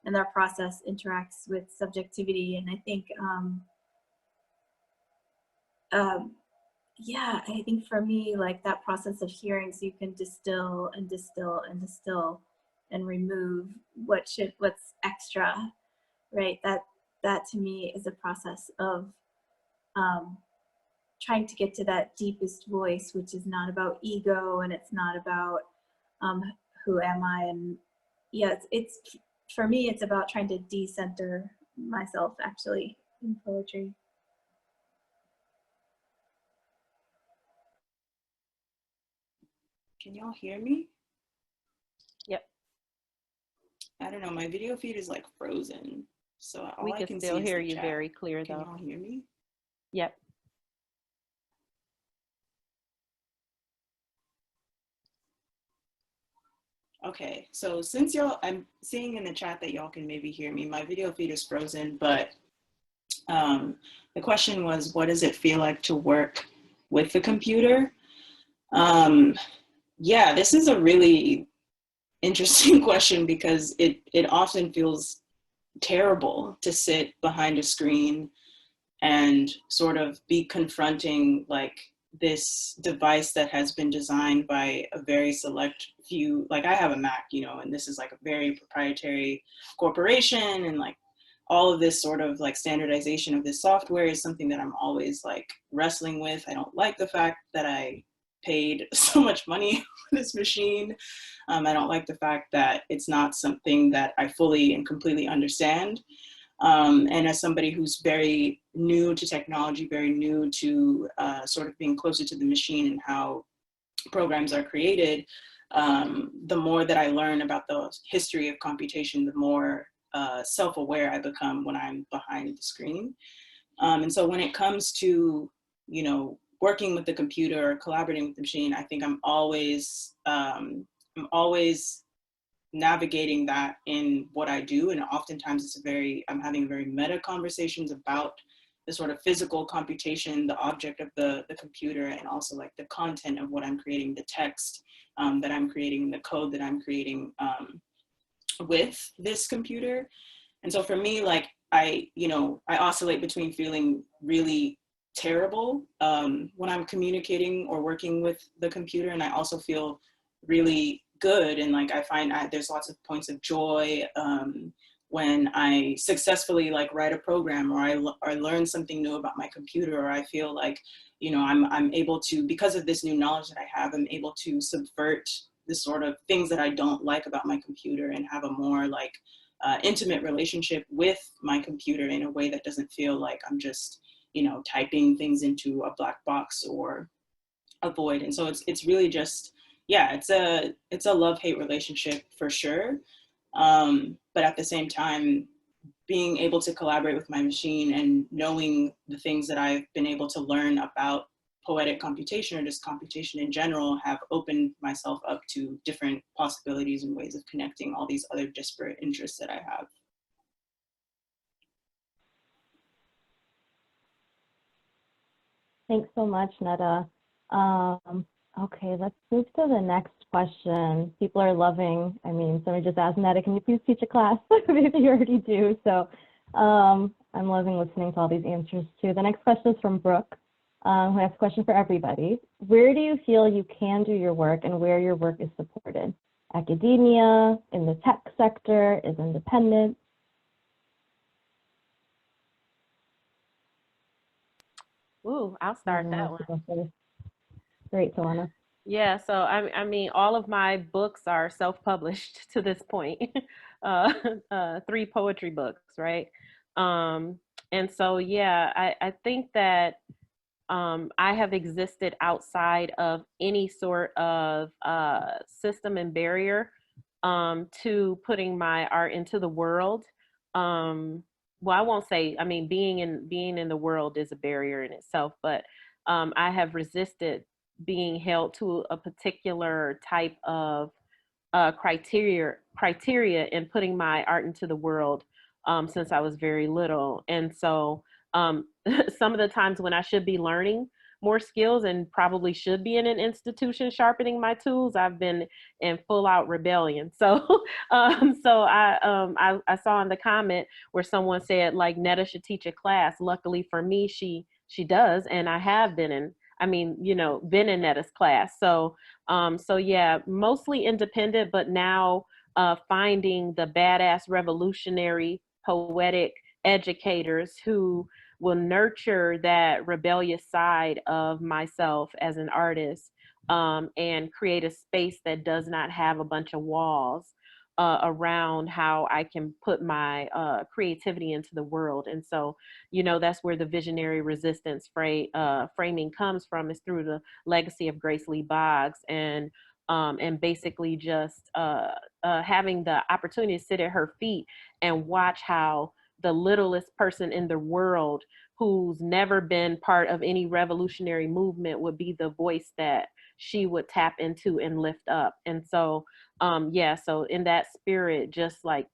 and their process interacts with subjectivity. And I think, yeah, I think for me, like that process of hearing, so you can distill and distill and distill and remove what's extra, right? That to me is a process of trying to get to that deepest voice, which is not about ego, and it's not about who am I, and yeah, it's for me, it's about trying to decenter myself actually in poetry. Can y'all hear me? Yep. I don't know, my video feed is like frozen. So all We I can can still see is hear the you chat. very clear Can though. y'all hear me? Yep. Okay, so since I'm seeing in the chat that y'all can maybe hear me, my video feed is frozen, but the question was, what does it feel like to work with the computer? Yeah, this is a really interesting question, because it often feels terrible to sit behind a screen and sort of be confronting like this device that has been designed by a very select few. Like, I have a Mac, and this is like a very proprietary corporation, and like all of this sort of like standardization of this software is something that I'm always like wrestling with. I don't like the fact that I paid so much money for this machine. I don't like the fact that it's not something that I fully and completely understand. And as somebody who's very new to technology, very new to sort of being closer to the machine and how programs are created, the more that I learn about the history of computation, the more self-aware I become when I'm behind the screen. And so when it comes to, working with the computer or collaborating with the machine, I think I'm always navigating that in what I do. And oftentimes I'm having very meta conversations about the sort of physical computation, the object of the computer, and also like the content of what I'm creating, the text that I'm creating, the code that I'm creating with this computer. And so for me, like I oscillate between feeling really terrible when I'm communicating or working with the computer, and I also feel really good, and like I find there's lots of points of joy when I successfully like write a program, or I learn something new about my computer, or I feel like, you know, I'm able to, because of this new knowledge that I have, I'm able to subvert the sort of things that I don't like about my computer and have a more like intimate relationship with my computer in a way that doesn't feel like I'm just, you know, typing things into a black box or a void. And so it's really just, yeah, it's a love-hate relationship for sure. But at the same time, being able to collaborate with my machine and knowing the things that I've been able to learn about poetic computation or just computation in general have opened myself up to different possibilities and ways of connecting all these other disparate interests that I have. Thanks so much, Netta. Okay, let's move to the next question. People are loving, I mean, somebody just asked, Netta, can you please teach a class? Maybe you already do. So I'm loving listening to all these answers too. The next question is from Brooke, who has a question for everybody. Where do you feel you can do your work and where your work is supported? Academia, in the tech sector, is independent? Ooh, I'll start that one. Great, Tawana. Yeah, so I mean, all of my books are self-published to this point. 3 poetry books, right? And so, yeah, I think that I have existed outside of any sort of system and barrier to putting my art into the world. Well, I won't say, I mean, being in the world is a barrier in itself, but I have resisted being held to a particular type of criteria in putting my art into the world since I was very little. And so some of the times when I should be learning more skills and probably should be in an institution sharpening my tools, I've been in full out rebellion. So I saw in the comment where someone said like Netta should teach a class. Luckily for me, she does, and I have been in, I mean, you know, been in Netta's class. So yeah, mostly independent, but now finding the badass revolutionary poetic educators who will nurture that rebellious side of myself as an artist and create a space that does not have a bunch of walls around how I can put my creativity into the world. And so, you know, that's where the visionary resistance framing comes from, is through the legacy of Grace Lee Boggs and basically just having the opportunity to sit at her feet and watch how the littlest person in the world who's never been part of any revolutionary movement would be the voice that she would tap into and lift up. And so, yeah, so in that spirit, just like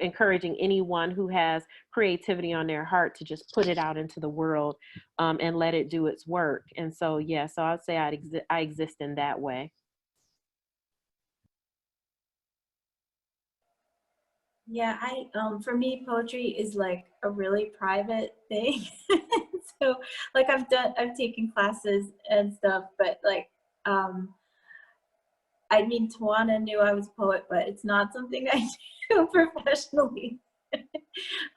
encouraging anyone who has creativity on their heart to just put it out into the world and let it do its work. And so, yeah, so I'd say I exist in that way. Yeah, for me, poetry is like a really private thing. So like I've taken classes and stuff, but like I mean, Tawana knew I was a poet, but it's not something I do professionally.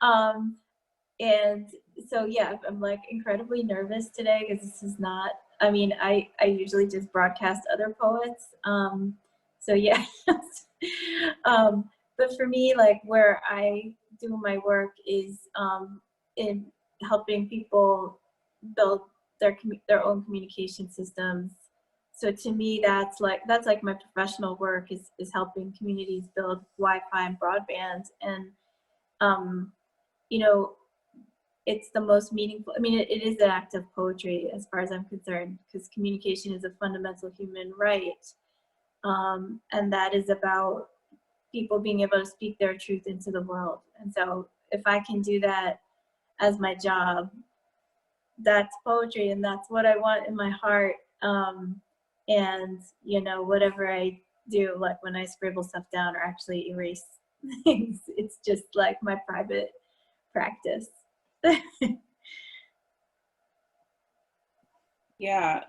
And so yeah, I'm like incredibly nervous today because this is not, I mean, I usually just broadcast other poets. So yeah. But for me, like where I do my work is in helping people build their own communication systems. So to me, that's like my professional work is helping communities build Wi-Fi and broadband. And you know, it's the most meaningful. I mean, it is an act of poetry as far as I'm concerned, because communication is a fundamental human right. And that is about people being able to speak their truth into the world. And so if I can do that as my job, that's poetry, and that's what I want in my heart. And you know, whatever I do, like when I scribble stuff down or actually erase things, it's just like my private practice. Yeah,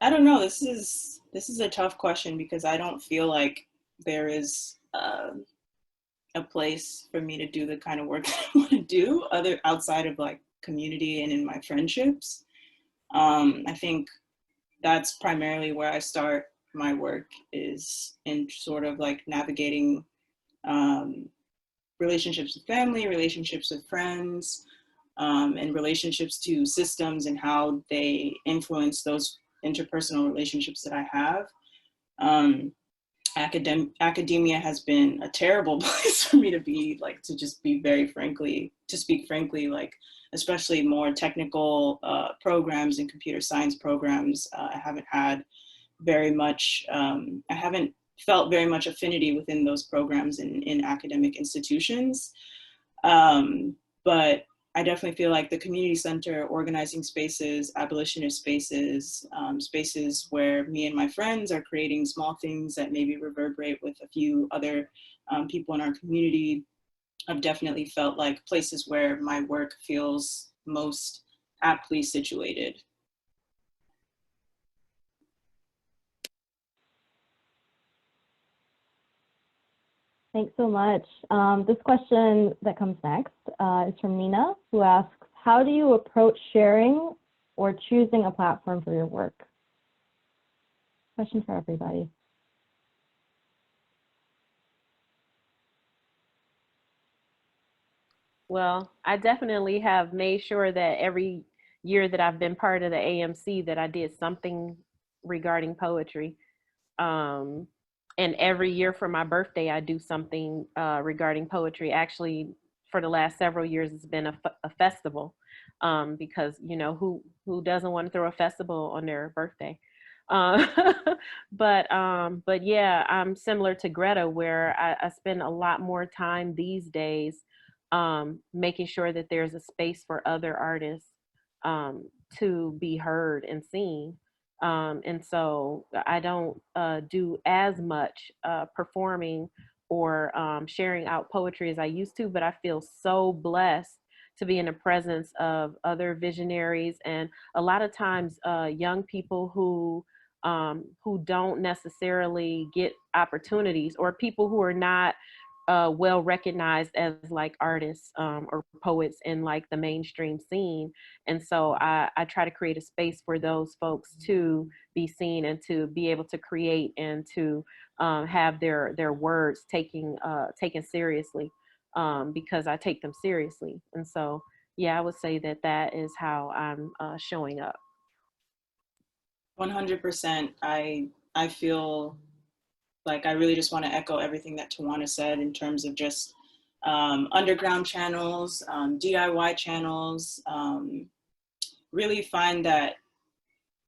I don't know. This is a tough question because I don't feel like there is a place for me to do the kind of work that I want to do other outside of like community and in my friendships. I think that's primarily where I start my work is in sort of like navigating um, relationships with family, relationships with friends, and relationships to systems and how they influence those interpersonal relationships that I have. Um, academia has been a terrible place for me to be, like, to just be very frankly, to speak frankly, like, especially more technical programs and computer science programs. I haven't had very much, I haven't felt very much affinity within those programs in academic institutions. Um, but I definitely feel like the community center, organizing spaces, abolitionist spaces, spaces where me and my friends are creating small things that maybe reverberate with a few other people in our community, I've definitely felt like places where my work feels most aptly situated. Thanks so much. This question that comes next is from Nina, who asks, how do you approach sharing or choosing a platform for your work? Question for everybody. Well, I definitely have made sure that every year that I've been part of the AMC that I did something regarding poetry. Um, and every year for my birthday, I do something regarding poetry. Actually, for the last several years, it's been a festival because, you know, who doesn't want to throw a festival on their birthday? Uh, but yeah, I'm similar to Greta, where I spend a lot more time these days making sure that there's a space for other artists to be heard and seen. And so I don't do as much performing or sharing out poetry as I used to, but I feel so blessed to be in the presence of other visionaries and a lot of times young people who don't necessarily get opportunities, or people who are not well recognized as like artists or poets in like the mainstream scene. And so I try to create a space for those folks to be seen and to be able to create and to have their words taken seriously, because I take them seriously. And so yeah, I would say that that is how I'm showing up. 100%. I feel like I really just want to echo everything that Tawana said in terms of just underground channels, DIY channels. Really find that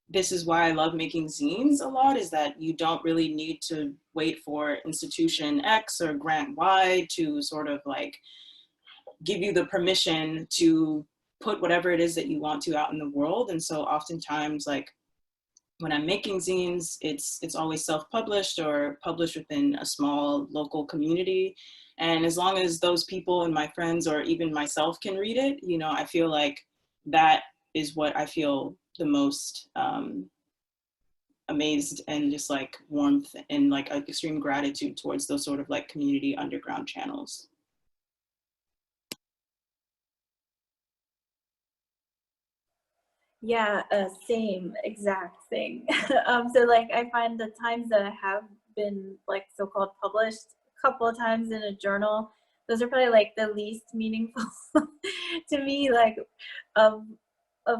this is why I love making zines a lot, is that you don't really need to wait for institution X or grant Y to sort of like give you the permission to put whatever it is that you want to out in the world. And so oftentimes, like, when I'm making zines, it's always self-published or published within a small local community. And as long as those people and my friends or even myself can read it, you know, I feel like that is what I feel the most amazed and just like warmth and like extreme gratitude towards those sort of like community underground channels. Yeah, same exact thing. So like I find the times that I have been like so-called published a couple of times in a journal, those are probably like the least meaningful to me, like of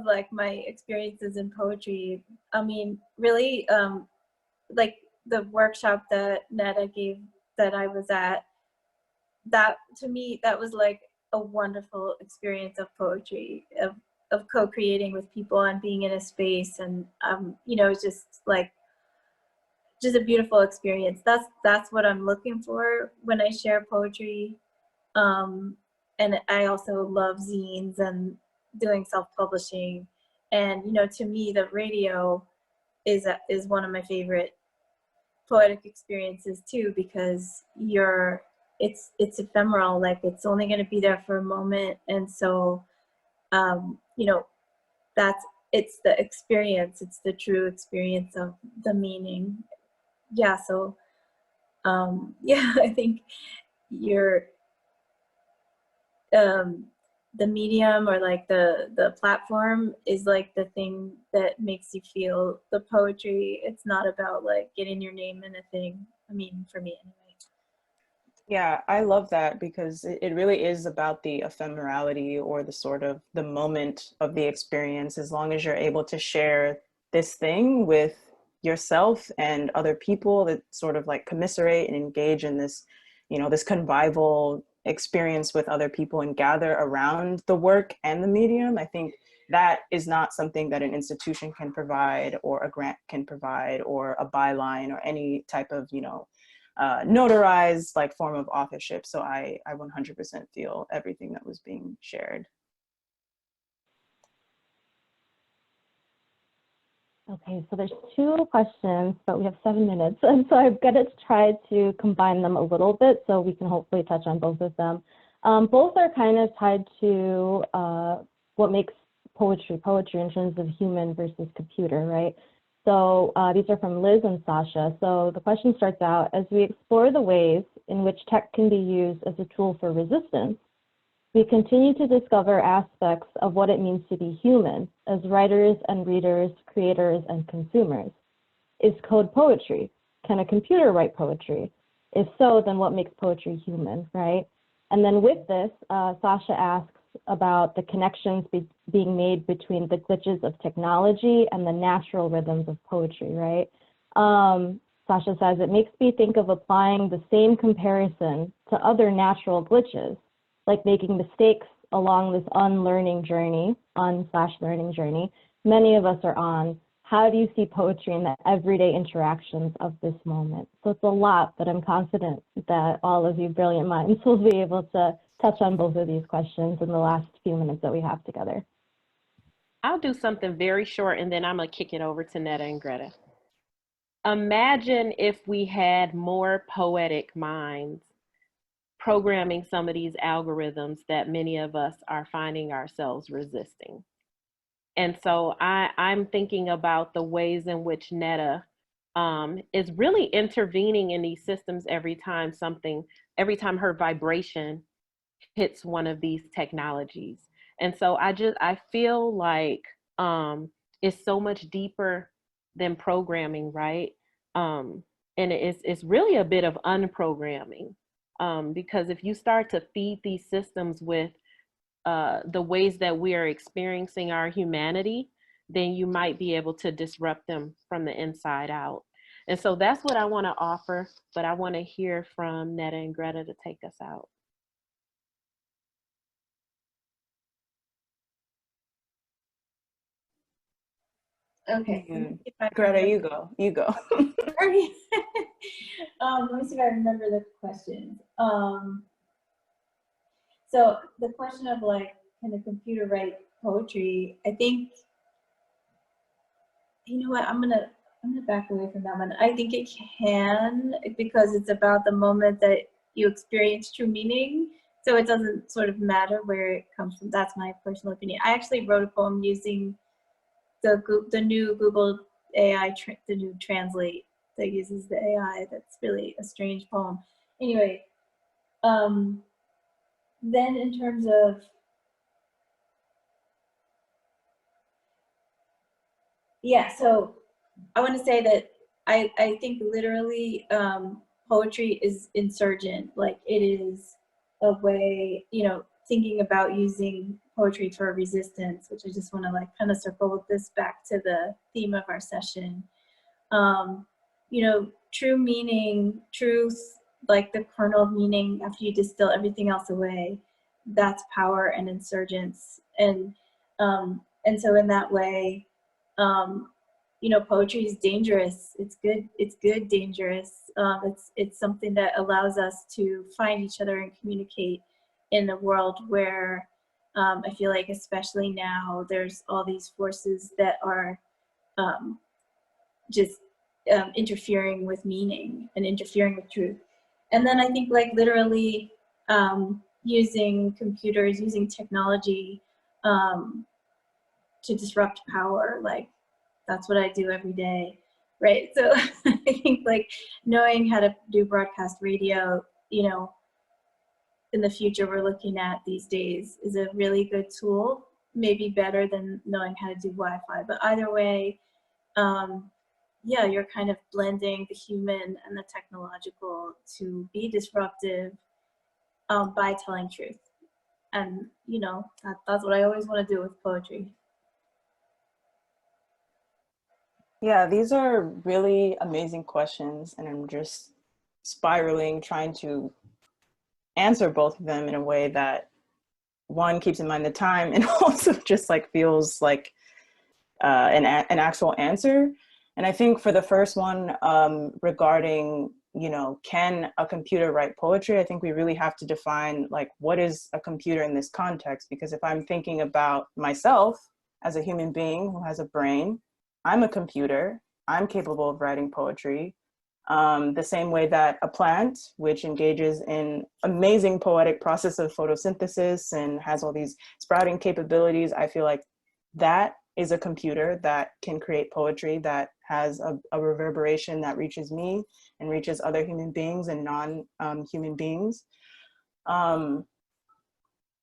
like my experiences in poetry. I mean, really, like the workshop that Netta gave that I was at, that to me that was like a wonderful experience of poetry, of co-creating with people and being in a space, and you know, it's just like just a beautiful experience. That's what I'm looking for when I share poetry. And I also love zines and doing self-publishing, and you know, to me the radio is one of my favorite poetic experiences too, because it's ephemeral, like it's only going to be there for a moment. And so you know, that's it's the experience, it's the true experience of the meaning. Yeah, so yeah, I think your the medium, or like the platform, is like the thing that makes you feel the poetry. It's not about like getting your name in a thing. I mean, for me anyway. Yeah, I love that, because it really is about the ephemerality, or the sort of the moment of the experience. As long as you're able to share this thing with yourself and other people that sort of like commiserate and engage in this, you know, this convivial experience with other people and gather around the work and the medium, I think that is not something that an institution can provide, or a grant can provide, or a byline, or any type of, you know, notarized like form of authorship. So I 100% feel everything that was being shared. Okay, so there's 2 questions, but we have 7 minutes. And so I've got to try to combine them a little bit so we can hopefully touch on both of them. Both are kind of tied to what makes poetry in terms of human versus computer, right? So these are from Liz and Sasha. So the question starts out: as we explore the ways in which tech can be used as a tool for resistance, we continue to discover aspects of what it means to be human as writers and readers, creators and consumers. Is code poetry? Can a computer write poetry? If so, then what makes poetry human, right? And then with this, Sasha asks about the connections being made between the glitches of technology and the natural rhythms of poetry, right? Sasha says, it makes me think of applying the same comparison to other natural glitches, like making mistakes along this unlearning journey, learning journey, many of us are on. How do you see poetry in the everyday interactions of this moment? So it's a lot, but I'm confident that all of you brilliant minds will be able to touch on both of these questions in the last few minutes that we have together. I'll do something very short, and then I'm gonna kick it over to Netta and Greta. Imagine if we had more poetic minds programming some of these algorithms that many of us are finding ourselves resisting. And so I'm thinking about the ways in which Netta is really intervening in these systems every time her vibration hits one of these technologies. And so I feel like it's so much deeper than programming, right? And it's really a bit of unprogramming, because if you start to feed these systems with the ways that we are experiencing our humanity, then you might be able to disrupt them from the inside out. And so that's what I want to offer, but I want to hear from Netta and Greta to take us out. Okay. Greta, you go. Let me see if I remember the question. So the question of like, can a computer write poetry? I think, you know what, I'm gonna back away from that one. I think it can, because it's about the moment that you experience true meaning. So it doesn't sort of matter where it comes from. That's my personal opinion. I actually wrote a poem using the new Google AI, the new Translate that uses the AI. That's really a strange poem. Anyway, then in terms of, yeah, so I want to say that I think literally poetry is insurgent. Like, it is a way, you know, thinking about using poetry for resistance, which I just want to like kind of circle with this back to the theme of our session. You know, true meaning, truth, like the kernel of meaning after you distill everything else away, that's power and insurgence. And so in that way, you know, poetry is dangerous. It's good, dangerous. It's something that allows us to find each other and communicate in a world where I feel like, especially now, there's all these forces that are just interfering with meaning and interfering with truth. And then I think, like, literally using computers, using technology, to disrupt power. Like, that's what I do every day, right? So I think like knowing how to do broadcast radio, you know, in the future we're looking at these days is a really good tool, maybe better than knowing how to do Wi-Fi. But either way, yeah, you're kind of blending the human and the technological to be disruptive by telling truth. And, you know, that's what I always want to do with poetry. Yeah, these are really amazing questions, and I'm just spiraling, trying to answer both of them in a way that one keeps in mind the time and also just like feels like an actual answer. And I think for the first one, regarding, you know, can a computer write poetry? I think we really have to define like, what is a computer in this context? Because if I'm thinking about myself as a human being who has a brain, I'm a computer, I'm capable of writing poetry. The same way that a plant, which engages in amazing poetic process of photosynthesis and has all these sprouting capabilities, I feel like that is a computer that can create poetry that has a reverberation that reaches me and reaches other human beings and non-human beings.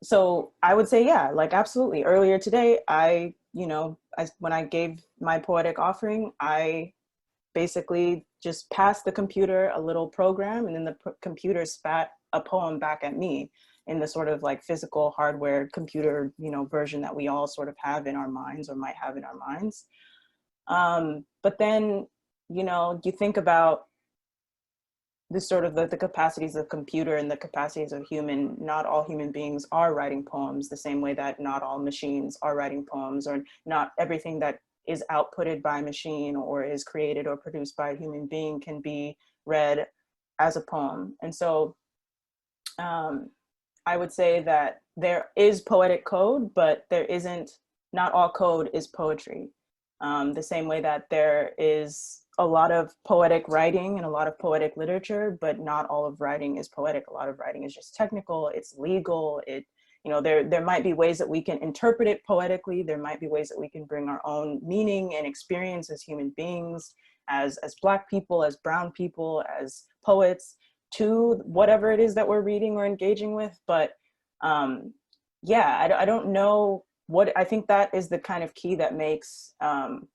So I would say, yeah, like absolutely. Earlier today, when I gave my poetic offering, I basically just passed the computer a little program, and then the computer spat a poem back at me in the sort of like physical hardware computer, you know, version that we all sort of have in our minds or might have in our minds. But then, you know, you think about this sort of the capacities of computer and the capacities of human. Not all human beings are writing poems the same way that not all machines are writing poems, or not everything that is outputted by a machine or is created or produced by a human being can be read as a poem. And so I would say that there is poetic code, but there isn't, not all code is poetry. The same way that there is a lot of poetic writing and a lot of poetic literature, but not all of writing is poetic. A lot of writing is just technical, it's legal, you know, there might be ways that we can interpret it poetically. There might be ways that we can bring our own meaning and experience as human beings, as Black people, as brown people, as poets, to whatever it is that we're reading or engaging with. But yeah, I don't know what, I think that is the kind of key that makes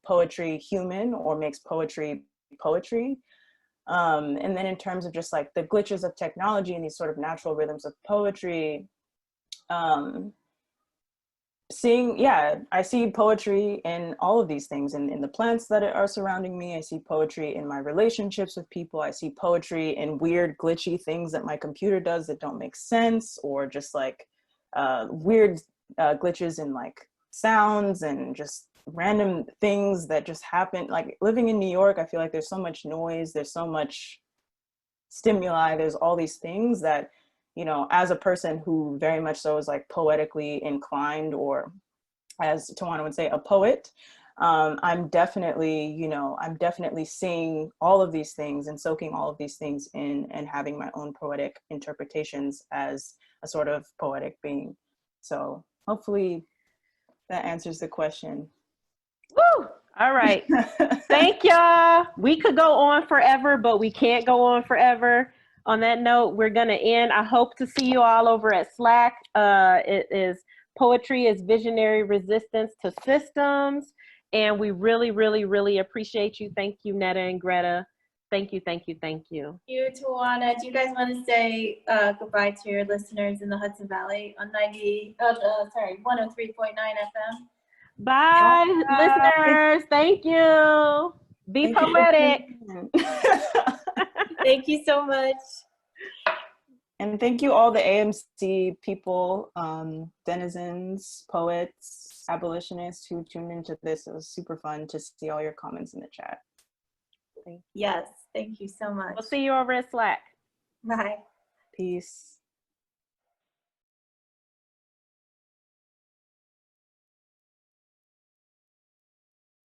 poetry human, or makes poetry poetry. And then in terms of just like the glitches of technology and these sort of natural rhythms of poetry, I see poetry in all of these things, in the plants that are surrounding me. I see poetry in my relationships with people. I see poetry in weird, glitchy things that my computer does that don't make sense, or just like weird glitches in like sounds and just random things that just happen. Like living in New York, I feel like there's so much noise, there's so much stimuli, there's all these things that, you know, as a person who very much so is like poetically inclined, or as Tawana would say, a poet, I'm definitely seeing all of these things and soaking all of these things in, and having my own poetic interpretations as a sort of poetic being. So hopefully that answers the question. Woo! All right. Thank y'all. We could go on forever, but we can't go on forever. On that note, we're going to end. I hope to see you all over at Slack. It is Poetry is Visionary Resistance to Systems. And we really, really, really appreciate you. Thank you, Netta and Greta. Thank you, thank you, thank you. You, Tawana. Do you guys want to say goodbye to your listeners in the Hudson Valley on 103.9 FM? Bye, listeners. Thank you. Be poetic. Thank you so much. And thank you all the AMC people, denizens, poets, abolitionists who tuned into this. It was super fun to see all your comments in the chat. Yes, thank you so much. We'll see you over at Slack. Bye. Peace.